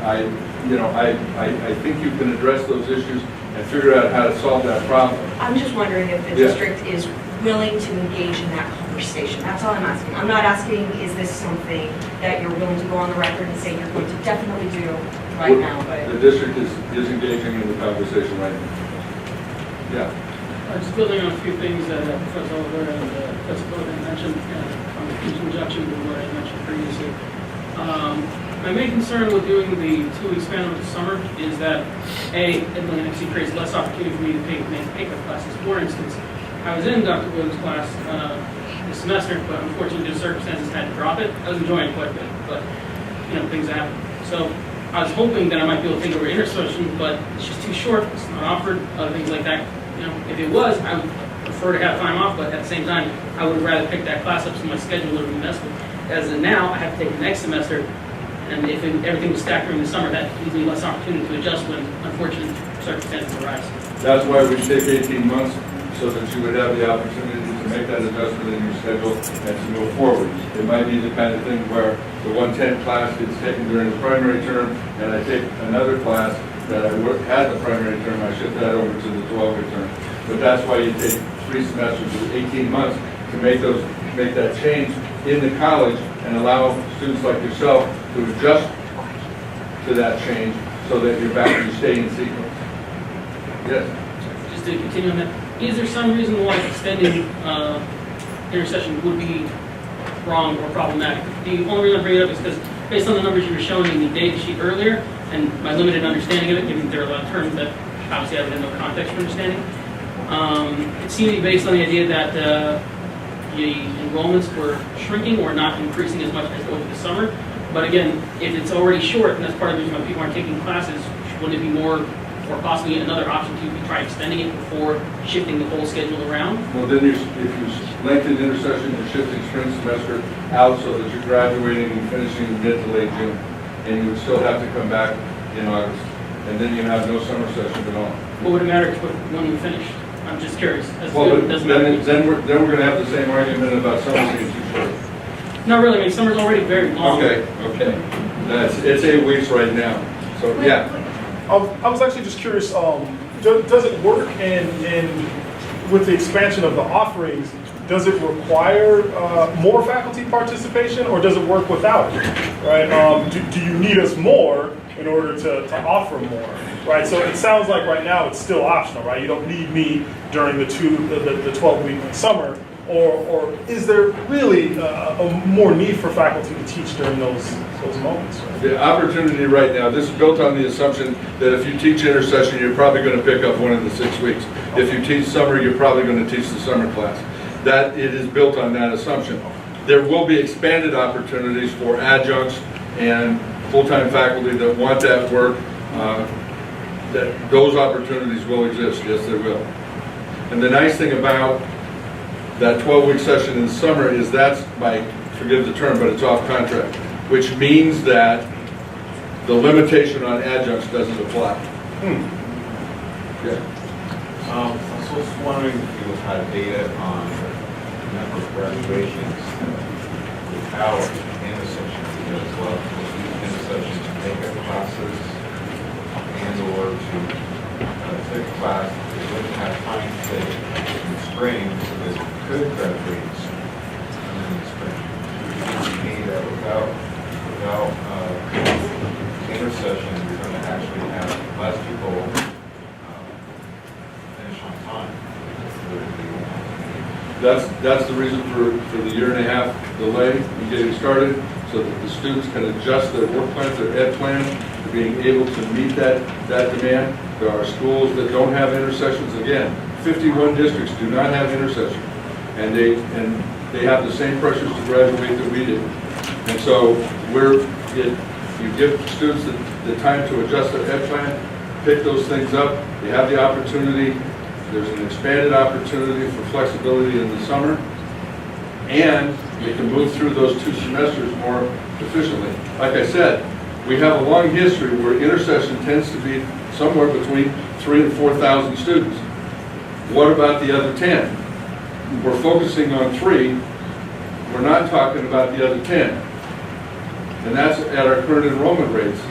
I think you can address those issues and figure out how to solve that problem. I'm just wondering if the district is willing to engage in that conversation. That's all I'm asking. I'm not asking, is this something that you're willing to go on the record and say you're going to definitely do right now? But the district is engaging in the conversation right now. Yeah. Just building on a few things that Professor Oliver and Professor Bowden mentioned in conjunction with what I mentioned previously. My main concern with doing the 2-week span over the summer is that, A, it actually creates less opportunity for me to make paper classes. For instance, I was in Dr. Bowden's class this semester, but unfortunately due to circumstances had to drop it. I was enjoying it quite a bit, but things happen. So I was hoping that I might be able to take over intercession, but it's just too short. It's not offered. Other things like that. If it was, I would prefer to have time off, but at the same time, I would rather pick that class up so my schedule would be messed with. As of now, I have to take the next semester, and if everything was stacked during the summer, that gives me less opportunity to adjust when unfortunate circumstances arise. That's why we take 18 months, so that you would have the opportunity to make that adjustment in your schedule and to move forward. It might be the kind of thing where the 110 class gets taken during the primary term, and I take another class that I had the primary term, I shift that over to the 12-week term. But that's why you take 3 semesters of 18 months to make that change in the college and allow students like yourself to adjust to that change so that you're back, you stay in sequence. Yes? Just to continue on that, is there some reason why extending intercession would be wrong or problematic? The only reason I bring it up is because based on the numbers you were showing in the data sheet earlier, and my limited understanding of it, given that there are a lot of terms that obviously I have no context for understanding, it seemed to be based on the idea that the enrollments were shrinking or not increasing as much as over the summer. But again, if it's already short, and that's part of the reason why people aren't taking classes, wouldn't it be more, or possibly another option to try extending it before shifting the whole schedule around? Well, then if you lengthen intercession, you're shifting spring semester out so that you're graduating and finishing mid to late June. And you would still have to come back in August. And then you have no summer session at all. What would it matter when we finished? I'm just curious. Well, then we're going to have the same argument about summer being too short. Not really, I mean, summer's already very long. Okay. It's 8 weeks right now. So, yeah. I was actually just curious, does it work with the expansion of the offerings, does it require more faculty participation or does it work without it, right? Do you need us more in order to offer more, right? So it sounds like right now it's still optional, right? You don't need me during the 12-week summer, or is there really a more need for faculty to teach during those moments? Right? The opportunity right now, this is built on the assumption that if you teach intercession, you're probably going to pick up one of the 6 weeks. If you teach summer, you're probably going to teach the summer class. That it is built on that assumption. There will be expanded opportunities for adjuncts and full-time faculty that want that work. That those opportunities will exist. Yes, they will. And the nice thing about that 12-week session in the summer is that's forgive the term, but it's off contract, which means that the limitation on adjuncts doesn't apply. Yeah. I was just wondering if you had data on number of graduations without intercession, because a lot of people use intercession to take up classes and or to take a class they wouldn't have time to take in the spring, so they could graduate in the spring. You need that without intercession, you're going to actually have less people finish on time. That's the reason for the 1.5 year delay in getting started, so that the students can adjust their work plan, their ed plan, to being able to meet that demand. There are schools that don't have intercessions. Again, 51 districts do not have intercession, and they have the same pressures to graduate that we do. And so you give students the time to adjust their ed plan, pick those things up. They have the opportunity. There's an expanded opportunity for flexibility in the summer, and they can move through those 2 semesters more efficiently. Like I said, we have a long history where intercession tends to be somewhere between 3,000 and 4,000 students. What about the other 10? We're focusing on 3. We're not talking about the other 10. And that's at our current enrollment rates.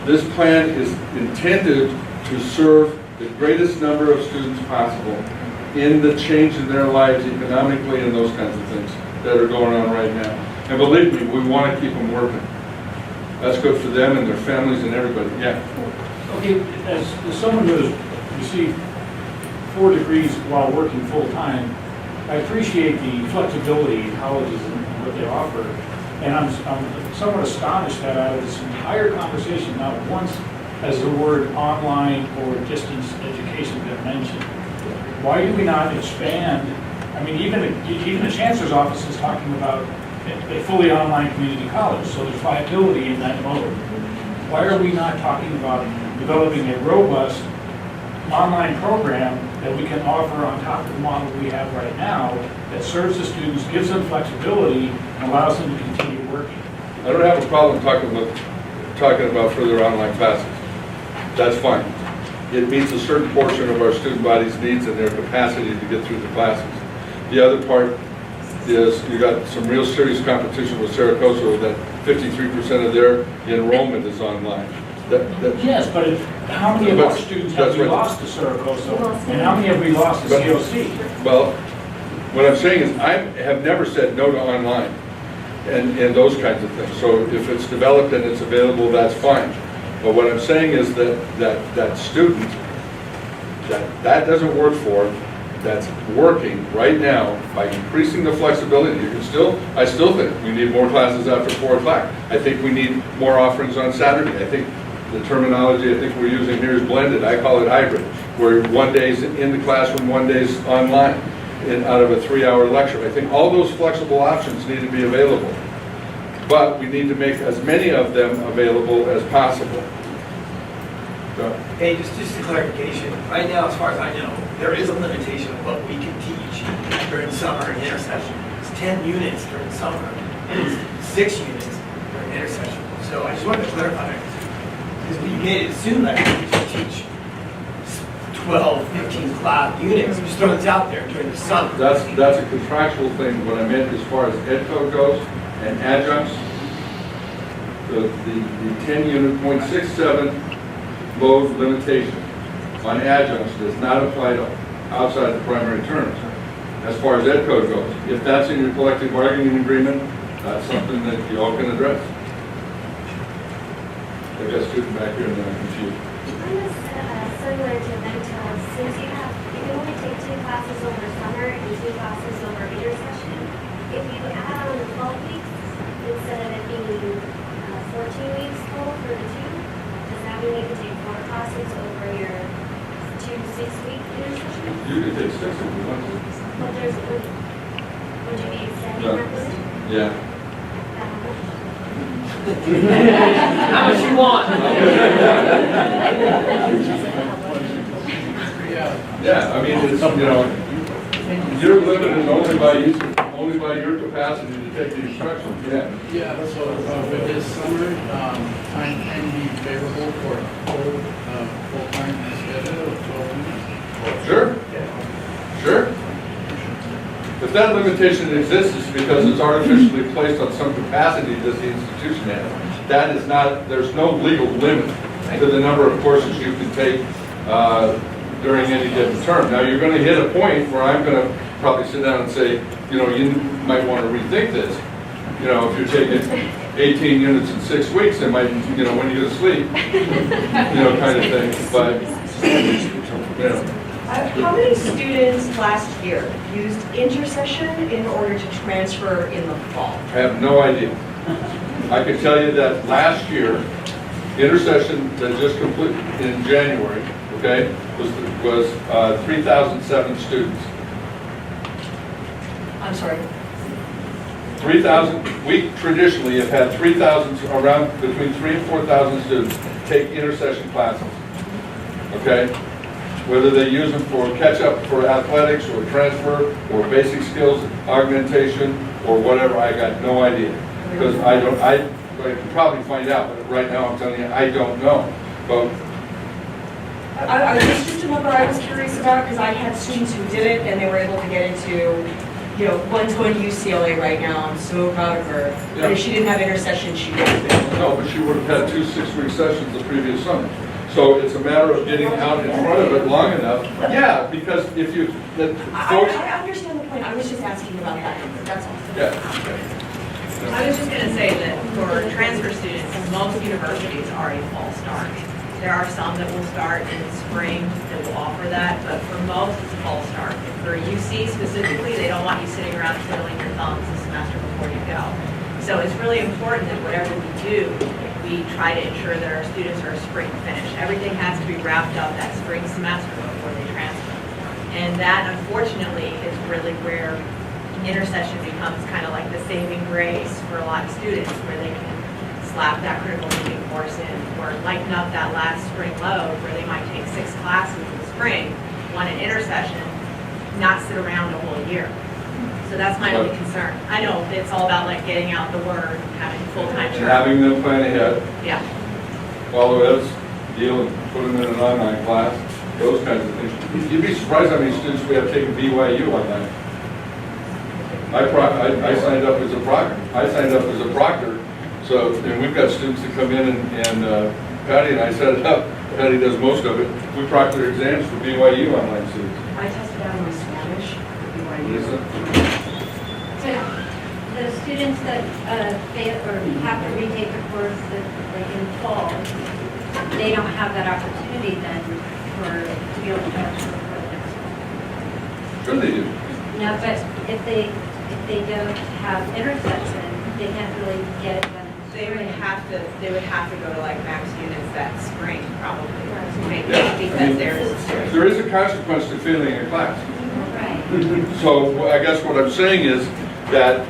This plan is intended to serve the greatest number of students possible in the change in their lives economically and those kinds of things that are going on right now. And believe me, we want to keep them working. That's good for them and their families and everybody. Yeah. Okay, as someone who has received 4 degrees while working full-time, I appreciate the flexibility in colleges and what they offer. And I'm somewhat astonished that out of this entire conversation, not once has the word online or distance education been mentioned. Why do we not expand? I mean, even the Chancellor's office is talking about a fully online community college, so there's viability in that mode. Why are we not talking about developing a robust online program that we can offer on top of the model we have right now that serves the students, gives them flexibility, and allows them to continue working? I don't have a problem talking about further online classes. That's fine. It meets a certain portion of our student body's needs and their capacity to get through the classes. The other part is you got some real serious competition with Saracoso that 53% of their enrollment is online. Yes, but how many of our students have we lost to Saracoso, and how many have we lost to COC? Well, what I'm saying is I have never said no to online. and those kinds of things. So if it's developed and it's available, that's fine. But what I'm saying is that student, that doesn't work for, that's working right now by increasing the flexibility. You can still, I still think we need more classes after 4 o'clock. I think we need more offerings on Saturday. I think the terminology I think we're using here is blended. I call it hybrid, where one day's in the classroom, one day's online, out of a 3-hour lecture. I think all those flexible options need to be available. But we need to make as many of them available as possible. So, Hey, just a clarification. Right now, as far as I know, there is a limitation of what we can teach during summer and intercession. It's 10 units during summer, and it's 6 units during intercession. So I just wanted to clarify, because we made it assume that we could teach 12, 15 class units. Just throw this out there during the summer. that's a contractual thing. What I meant as far as ed code goes and adjuncts, the 10 unit .67 load limitation on adjuncts does not apply to outside the primary terms. As far as ed code goes, if that's in your collective bargaining agreement, that's something that you all can address. I got a student back here and then I'm confused. Similar to mental, since you can only take 2 classes over summer and 2 classes over intercession, if you add on the 12 weeks, instead of it being 14 weeks total for the 2, does that mean you can take 4 classes over your 2 6-week intercessions? You can take 6 if you want to. But would you be extending No. that limit? Yeah. How much you want? Yeah, I mean, it's, you're limited only by your capacity to take the instruction, yeah. Yeah, so with this summer, time can be favorable for full-time schedule of 12 weeks? Sure. Sure. If that limitation exists, it's because it's artificially placed on some capacity that the institution has. That is not, there's no legal limit to the number of courses you can take during any given term. Now, you're going to hit a point where I'm going to probably sit down and say, you might want to rethink this. If you're taking 18 units in 6 weeks, it might, when you go to sleep, kind of thing. But, How many students last year used intercession in order to transfer in the fall? I have no idea. I can tell you that last year, intercession that just completed in January, okay, was 3,007 students. I'm sorry. 3,000, we traditionally have had 3,000, around between 3,000 and 4,000 students take intercession classes, okay? Whether they use them for catch-up for athletics or transfer or basic skills augmentation or whatever, I got no idea. Because I could probably find out, but right now I'm telling you, I don't know. But It's just a number I was curious about because I had students who did it and they were able to get into, one's going to UCLA right now. I'm so proud of her. Yeah. But if she didn't have intercession, she wouldn't have been able to. no, but she would have had 2 6-week sessions the previous summer. So it's a matter of getting out in front of it long enough. Yeah, because if you, folks. I understand the point. I was just asking about that number. That's all. Yeah. I was just going to say that for transfer students, most universities are a fall start. There are some that will start in the spring that will offer that, but for most, it's a fall start. For UC specifically, they don't want you sitting around twiddling your thumbs the semester before you go. So it's really important that whatever we do, we try to ensure that our students are spring finished. Everything has to be wrapped up that spring semester before they transfer. And that, unfortunately, is really where intercession becomes kind of like the saving grace for a lot of students, where they can slap that critical thinking course in, or lighten up that last spring load where they might take 6 classes in the spring, one in intercession, not sit around a whole year. So that's my only concern. I know it's all about like getting out the word, having full-time And church. having them plan ahead. Yeah. Follow Ed's deal and put them in an online class, those kinds of things. You'd be surprised how many students we have taking BYU online. I signed up as a proctor. So, and we've got students that come in and Patty and I set it up. Patty does most of it. We proctor exams for BYU online students. I tested out in my Spanish for BYU. Lisa? So the students that fail or have to retake a course that, like in fall, they don't have that opportunity then to be able to transfer for the next fall. Sure they do. No, but if they don't have intersection, they can't really get it done. They would have to go to like max units that spring probably to make Yeah, it I because mean, there's. there is a consequence to failing a class. Right. So I guess what I'm saying is that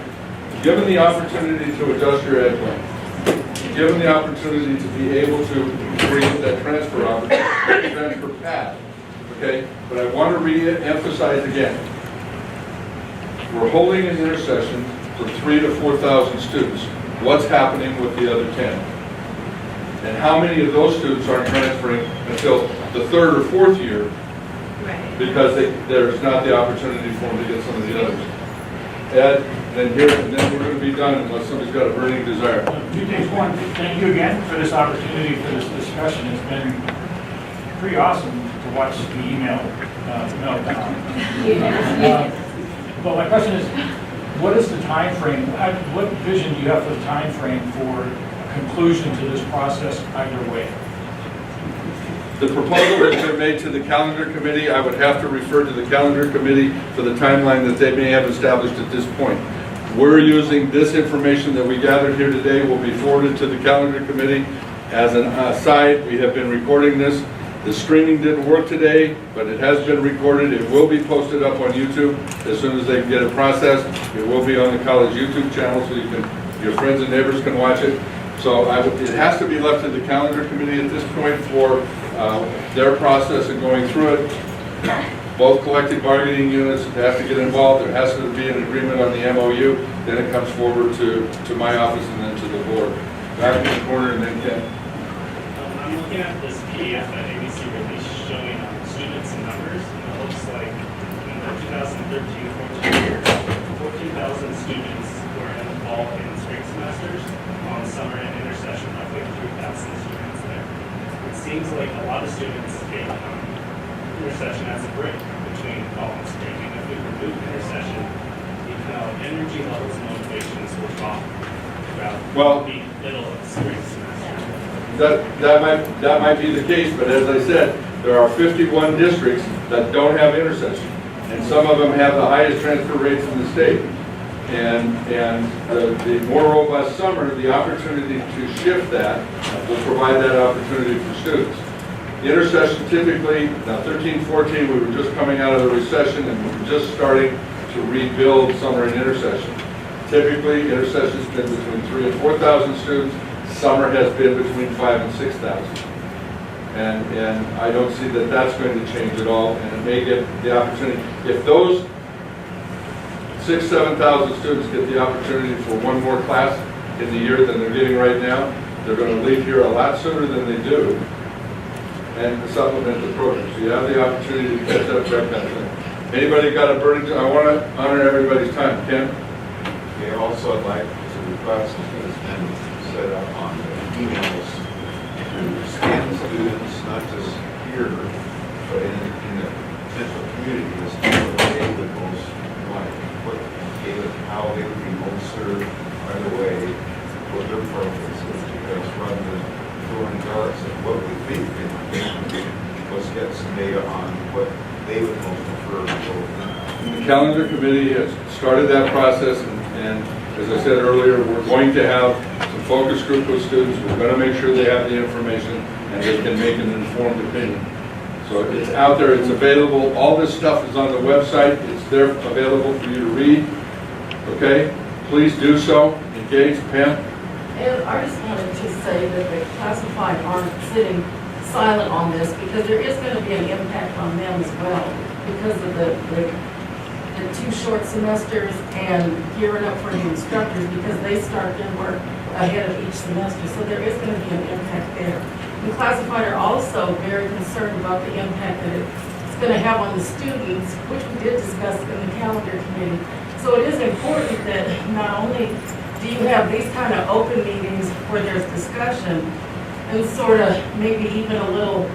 given the opportunity to adjust your ed plan, given the opportunity to be able to create that transfer path, okay? But I want to re-emphasize again, we're holding an intercession for 3,000 to 4,000 students. What's happening with the other 10? And how many of those students aren't transferring until the third or fourth year Right. because there's not the opportunity for them to get some of the others? Ed, then we're going to be done unless somebody's got a burning desire. Two things. One, thank you again for this opportunity for this discussion. It's been pretty awesome to watch the email meltdown. But my question is, what is the time frame? What vision do you have for the time frame for a conclusion to this process either way? The proposal has been made to the calendar committee. I would have to refer to the calendar committee for the timeline that they may have established at this point. We're using this information that we gathered here today will be forwarded to the calendar committee. As an aside, we have been recording this. The streaming didn't work today, but it has been recorded. It will be posted up on YouTube as soon as they can get it processed. It will be on the college YouTube channel so your friends and neighbors can watch it. So it has to be left to the calendar committee at this point for their process of going through it. Both collective bargaining units have to get involved. There has to be an agreement on the MOU. Then it comes forward to my office and then to the board. Back in the corner and then Ken. I'm looking at this PDF that ABC released showing students and numbers, and it looks like in the 2013-14 year, 14,000 students were in the fall and spring semesters. On summer and intercession, roughly 3,000 students there. It seems like a lot of students take intercession as a break between fall and spring, and if we remove intercession, energy levels and motivations will drop throughout the middle of the spring semester. That might be the case, but as I said, there are 51 districts that don't have intercession, and some of them have the highest transfer rates in the state. And the more robust summer, the opportunity to shift that will provide that opportunity for students. The intercession typically, now 13-14, we were just coming out of the recession and we were just starting to rebuild summer and intercession. Typically, intercession's been between 3,000 and 4,000 students. Summer has been between 5,000 and 6,000. And I don't see that that's going to change at all, and it may get the opportunity. If those 6,000 to 7,000 students get the opportunity for one more class in the year than they're getting right now, they're going to leave here a lot sooner than they do and supplement the program. So you have the opportunity to catch up, that kind of thing. Anybody got a burning? I want to honor everybody's time. Ken? Okay, also I'd like to request that it's been set up on the emails to scan students, not just here, but in the potential community, as to what they would most like, how they would be most served right away, what their preference is, because rather than throwing darts at what we think they might be, let's get some data on what they would most prefer to go with. The calendar committee has started that process, and as I said earlier, we're going to have some focus group with students. We're going to make sure they have the information and they can make an informed opinion. So it's out there, it's available. All this stuff is on the website. It's there available for you to read. Okay? Please do so. Engage. Pam? And I just wanted to say that the classified aren't sitting silent on this because there is going to be an impact on them as well because of the 2 short semesters and gearing up for the instructors because they start their work ahead of each semester. So there is going to be an impact there. The classified are also very concerned about the impact that it's going to have on the students, which we did discuss in the calendar committee. So it is important that not only do you have these kind of open meetings where there's discussion and sort of maybe even a little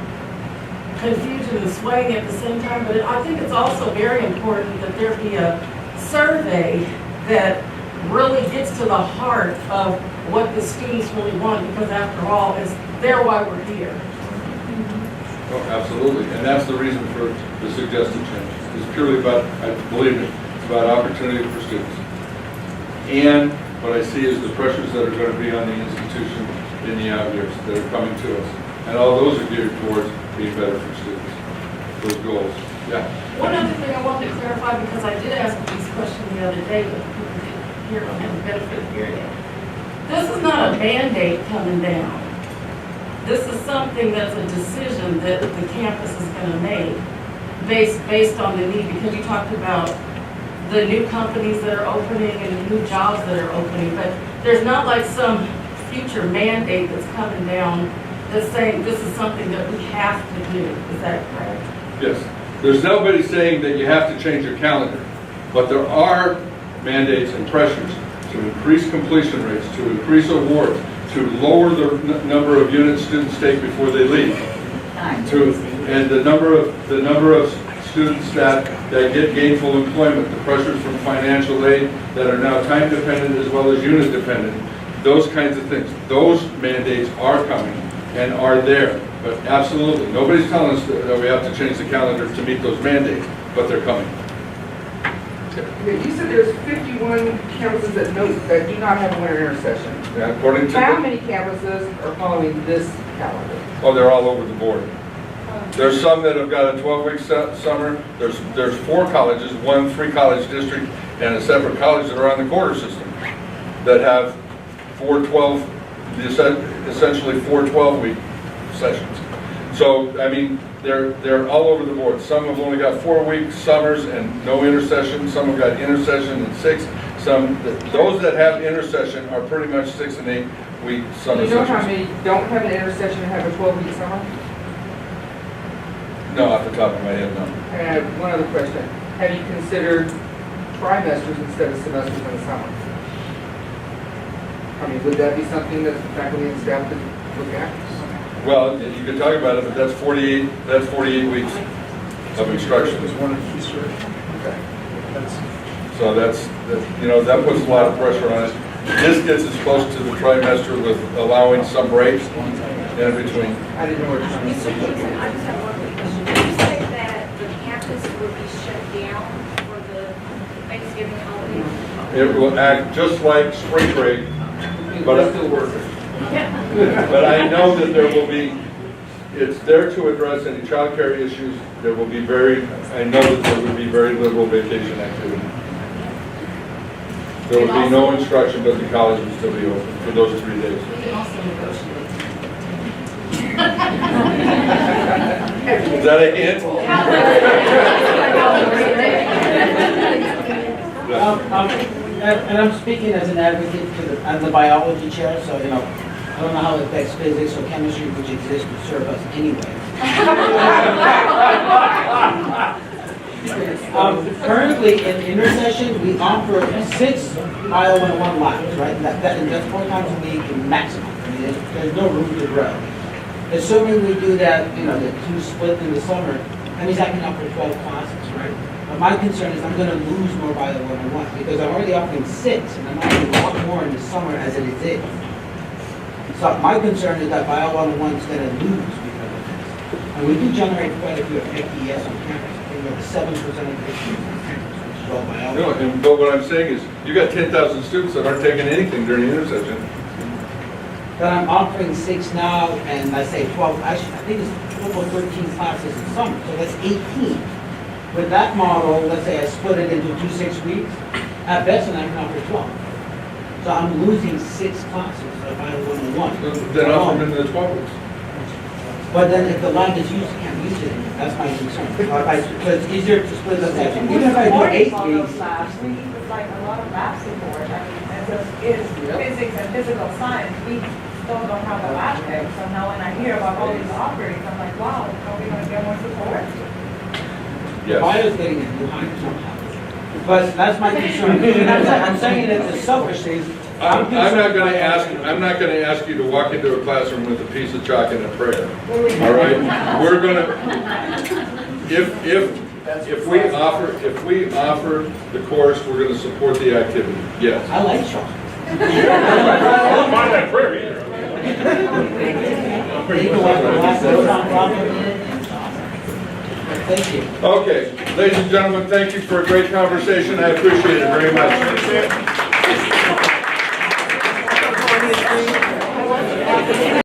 confusion and swaying at the same time, but I think it's also very important that there be a survey that really gets to the heart of what the students really want, because after all, they're why we're here. Oh, absolutely, and that's the reason for the suggested change. It's purely about, I believe it, it's about opportunity for students. And what I see is the pressures that are going to be on the institution in the out years that are coming to us. And all those are geared towards being better for students, those goals. Yeah. One other thing I wanted to clarify, because I did ask this question the other day, but people didn't hear, don't have the benefit of hearing it. This is not a Band-Aid coming down. This is something that's a decision that the campus is going to make based on the need, because you talked about the new companies that are opening and the new jobs that are opening, but there's not like some future mandate that's coming down that's saying this is something that we have to do. Is that correct? Yes. There's nobody saying that you have to change your calendar, but there are mandates and pressures to increase completion rates, to increase awards, to lower the number of units students take before they leave, and the number of students that get gainful employment, the pressures from financial aid that are now time dependent as well as unit dependent, those kinds of things. Those mandates are coming and are there, but absolutely, nobody's telling us that we have to change the calendar to meet those mandates, but they're coming. You said there's 51 campuses that do not have a winter intercession. Yeah, according to How many campuses are following this calendar? Oh, they're all over the board. There's some that have got a 12-week summer. There's 4 colleges, 1 3-college district, and a separate college that are on the quarter system that have essentially 4 12-week sessions. So, I mean, they're all over the board. Some have only got 4-week summers and no intercession. Some have got intercession and 6. Those that have intercession are pretty much 6 and 8 week summer Do you know sessions. how many don't have an intercession and have a 12-week summer? No, off the top of my head, no. And one other question. Have you considered trimesters instead of semesters in the summer? I mean, would that be something that faculty and staff could look at? Well, you could talk about it, but that's 48 weeks of instruction. Okay. So that puts a lot of pressure on it. This gets us close to the trimester with allowing some breaks in between. I didn't know where Mr. Houston, I just have one quick question. Did you say that the campus would be shut down for the Thanksgiving holiday? It will act just like spring break, but still working. but I know that there will be, it's there to address any childcare issues. There will be I know that there would be very liberal vacation activity. There would be no instruction, but the college would still be open for those 3 days. We can also negotiate. Is that a hint? And I'm speaking as an advocate I'm the biology chair, so, I don't know how it affects physics or chemistry, which exist to serve us anyway. Currently, in intercession, we offer 6 Bio 101 labs, right? And that's 4 times a week maximum. I mean, there's no room to grow. Assuming we do that, the 2 split in the summer, that means I can offer 12 classes, right? But my concern is I'm going to lose more Bio 101 because I'm already offering 6, and I'm offering a lot more in the summer as it is. So my concern is that Bio 101 is going to lose because of this. And we do generate quite a few FTEs on campus. I think about 7% of the FTEs on campus, which is all biology. But what I'm saying is, you got 10,000 students that aren't taking anything during the intersection. But I'm offering 6 now, and I say 12, actually, I think it's 12 or 13 classes in summer, so that's 18. With that model, let's say I split it into 2 6 weeks, at best, and I can offer 12. So I'm losing 6 classes if I have 101. Then offer them in the 12 weeks. But then if the line is used, I can't use it, that's my concern. Because it's easier to split the section. Even if I do 8 weeks. We need like a lot of lab support. I mean, as it is physics and physical science, we still don't have a lab there. So now when I hear about all these offerings, I'm like, wow, are we going to get more support? Yes. Bio's getting it behind somehow. But that's my concern. I'm saying it as selfish things. I'm not going to ask you to walk into a classroom with a piece of chalk and a prayer. All right? We're going to, if If we offer the course, we're gonna support the activity, yes. I like chocolate. I don't mind that prayer either. Thank you. Okay, ladies and gentlemen, thank you for a great conversation. I appreciate it very much.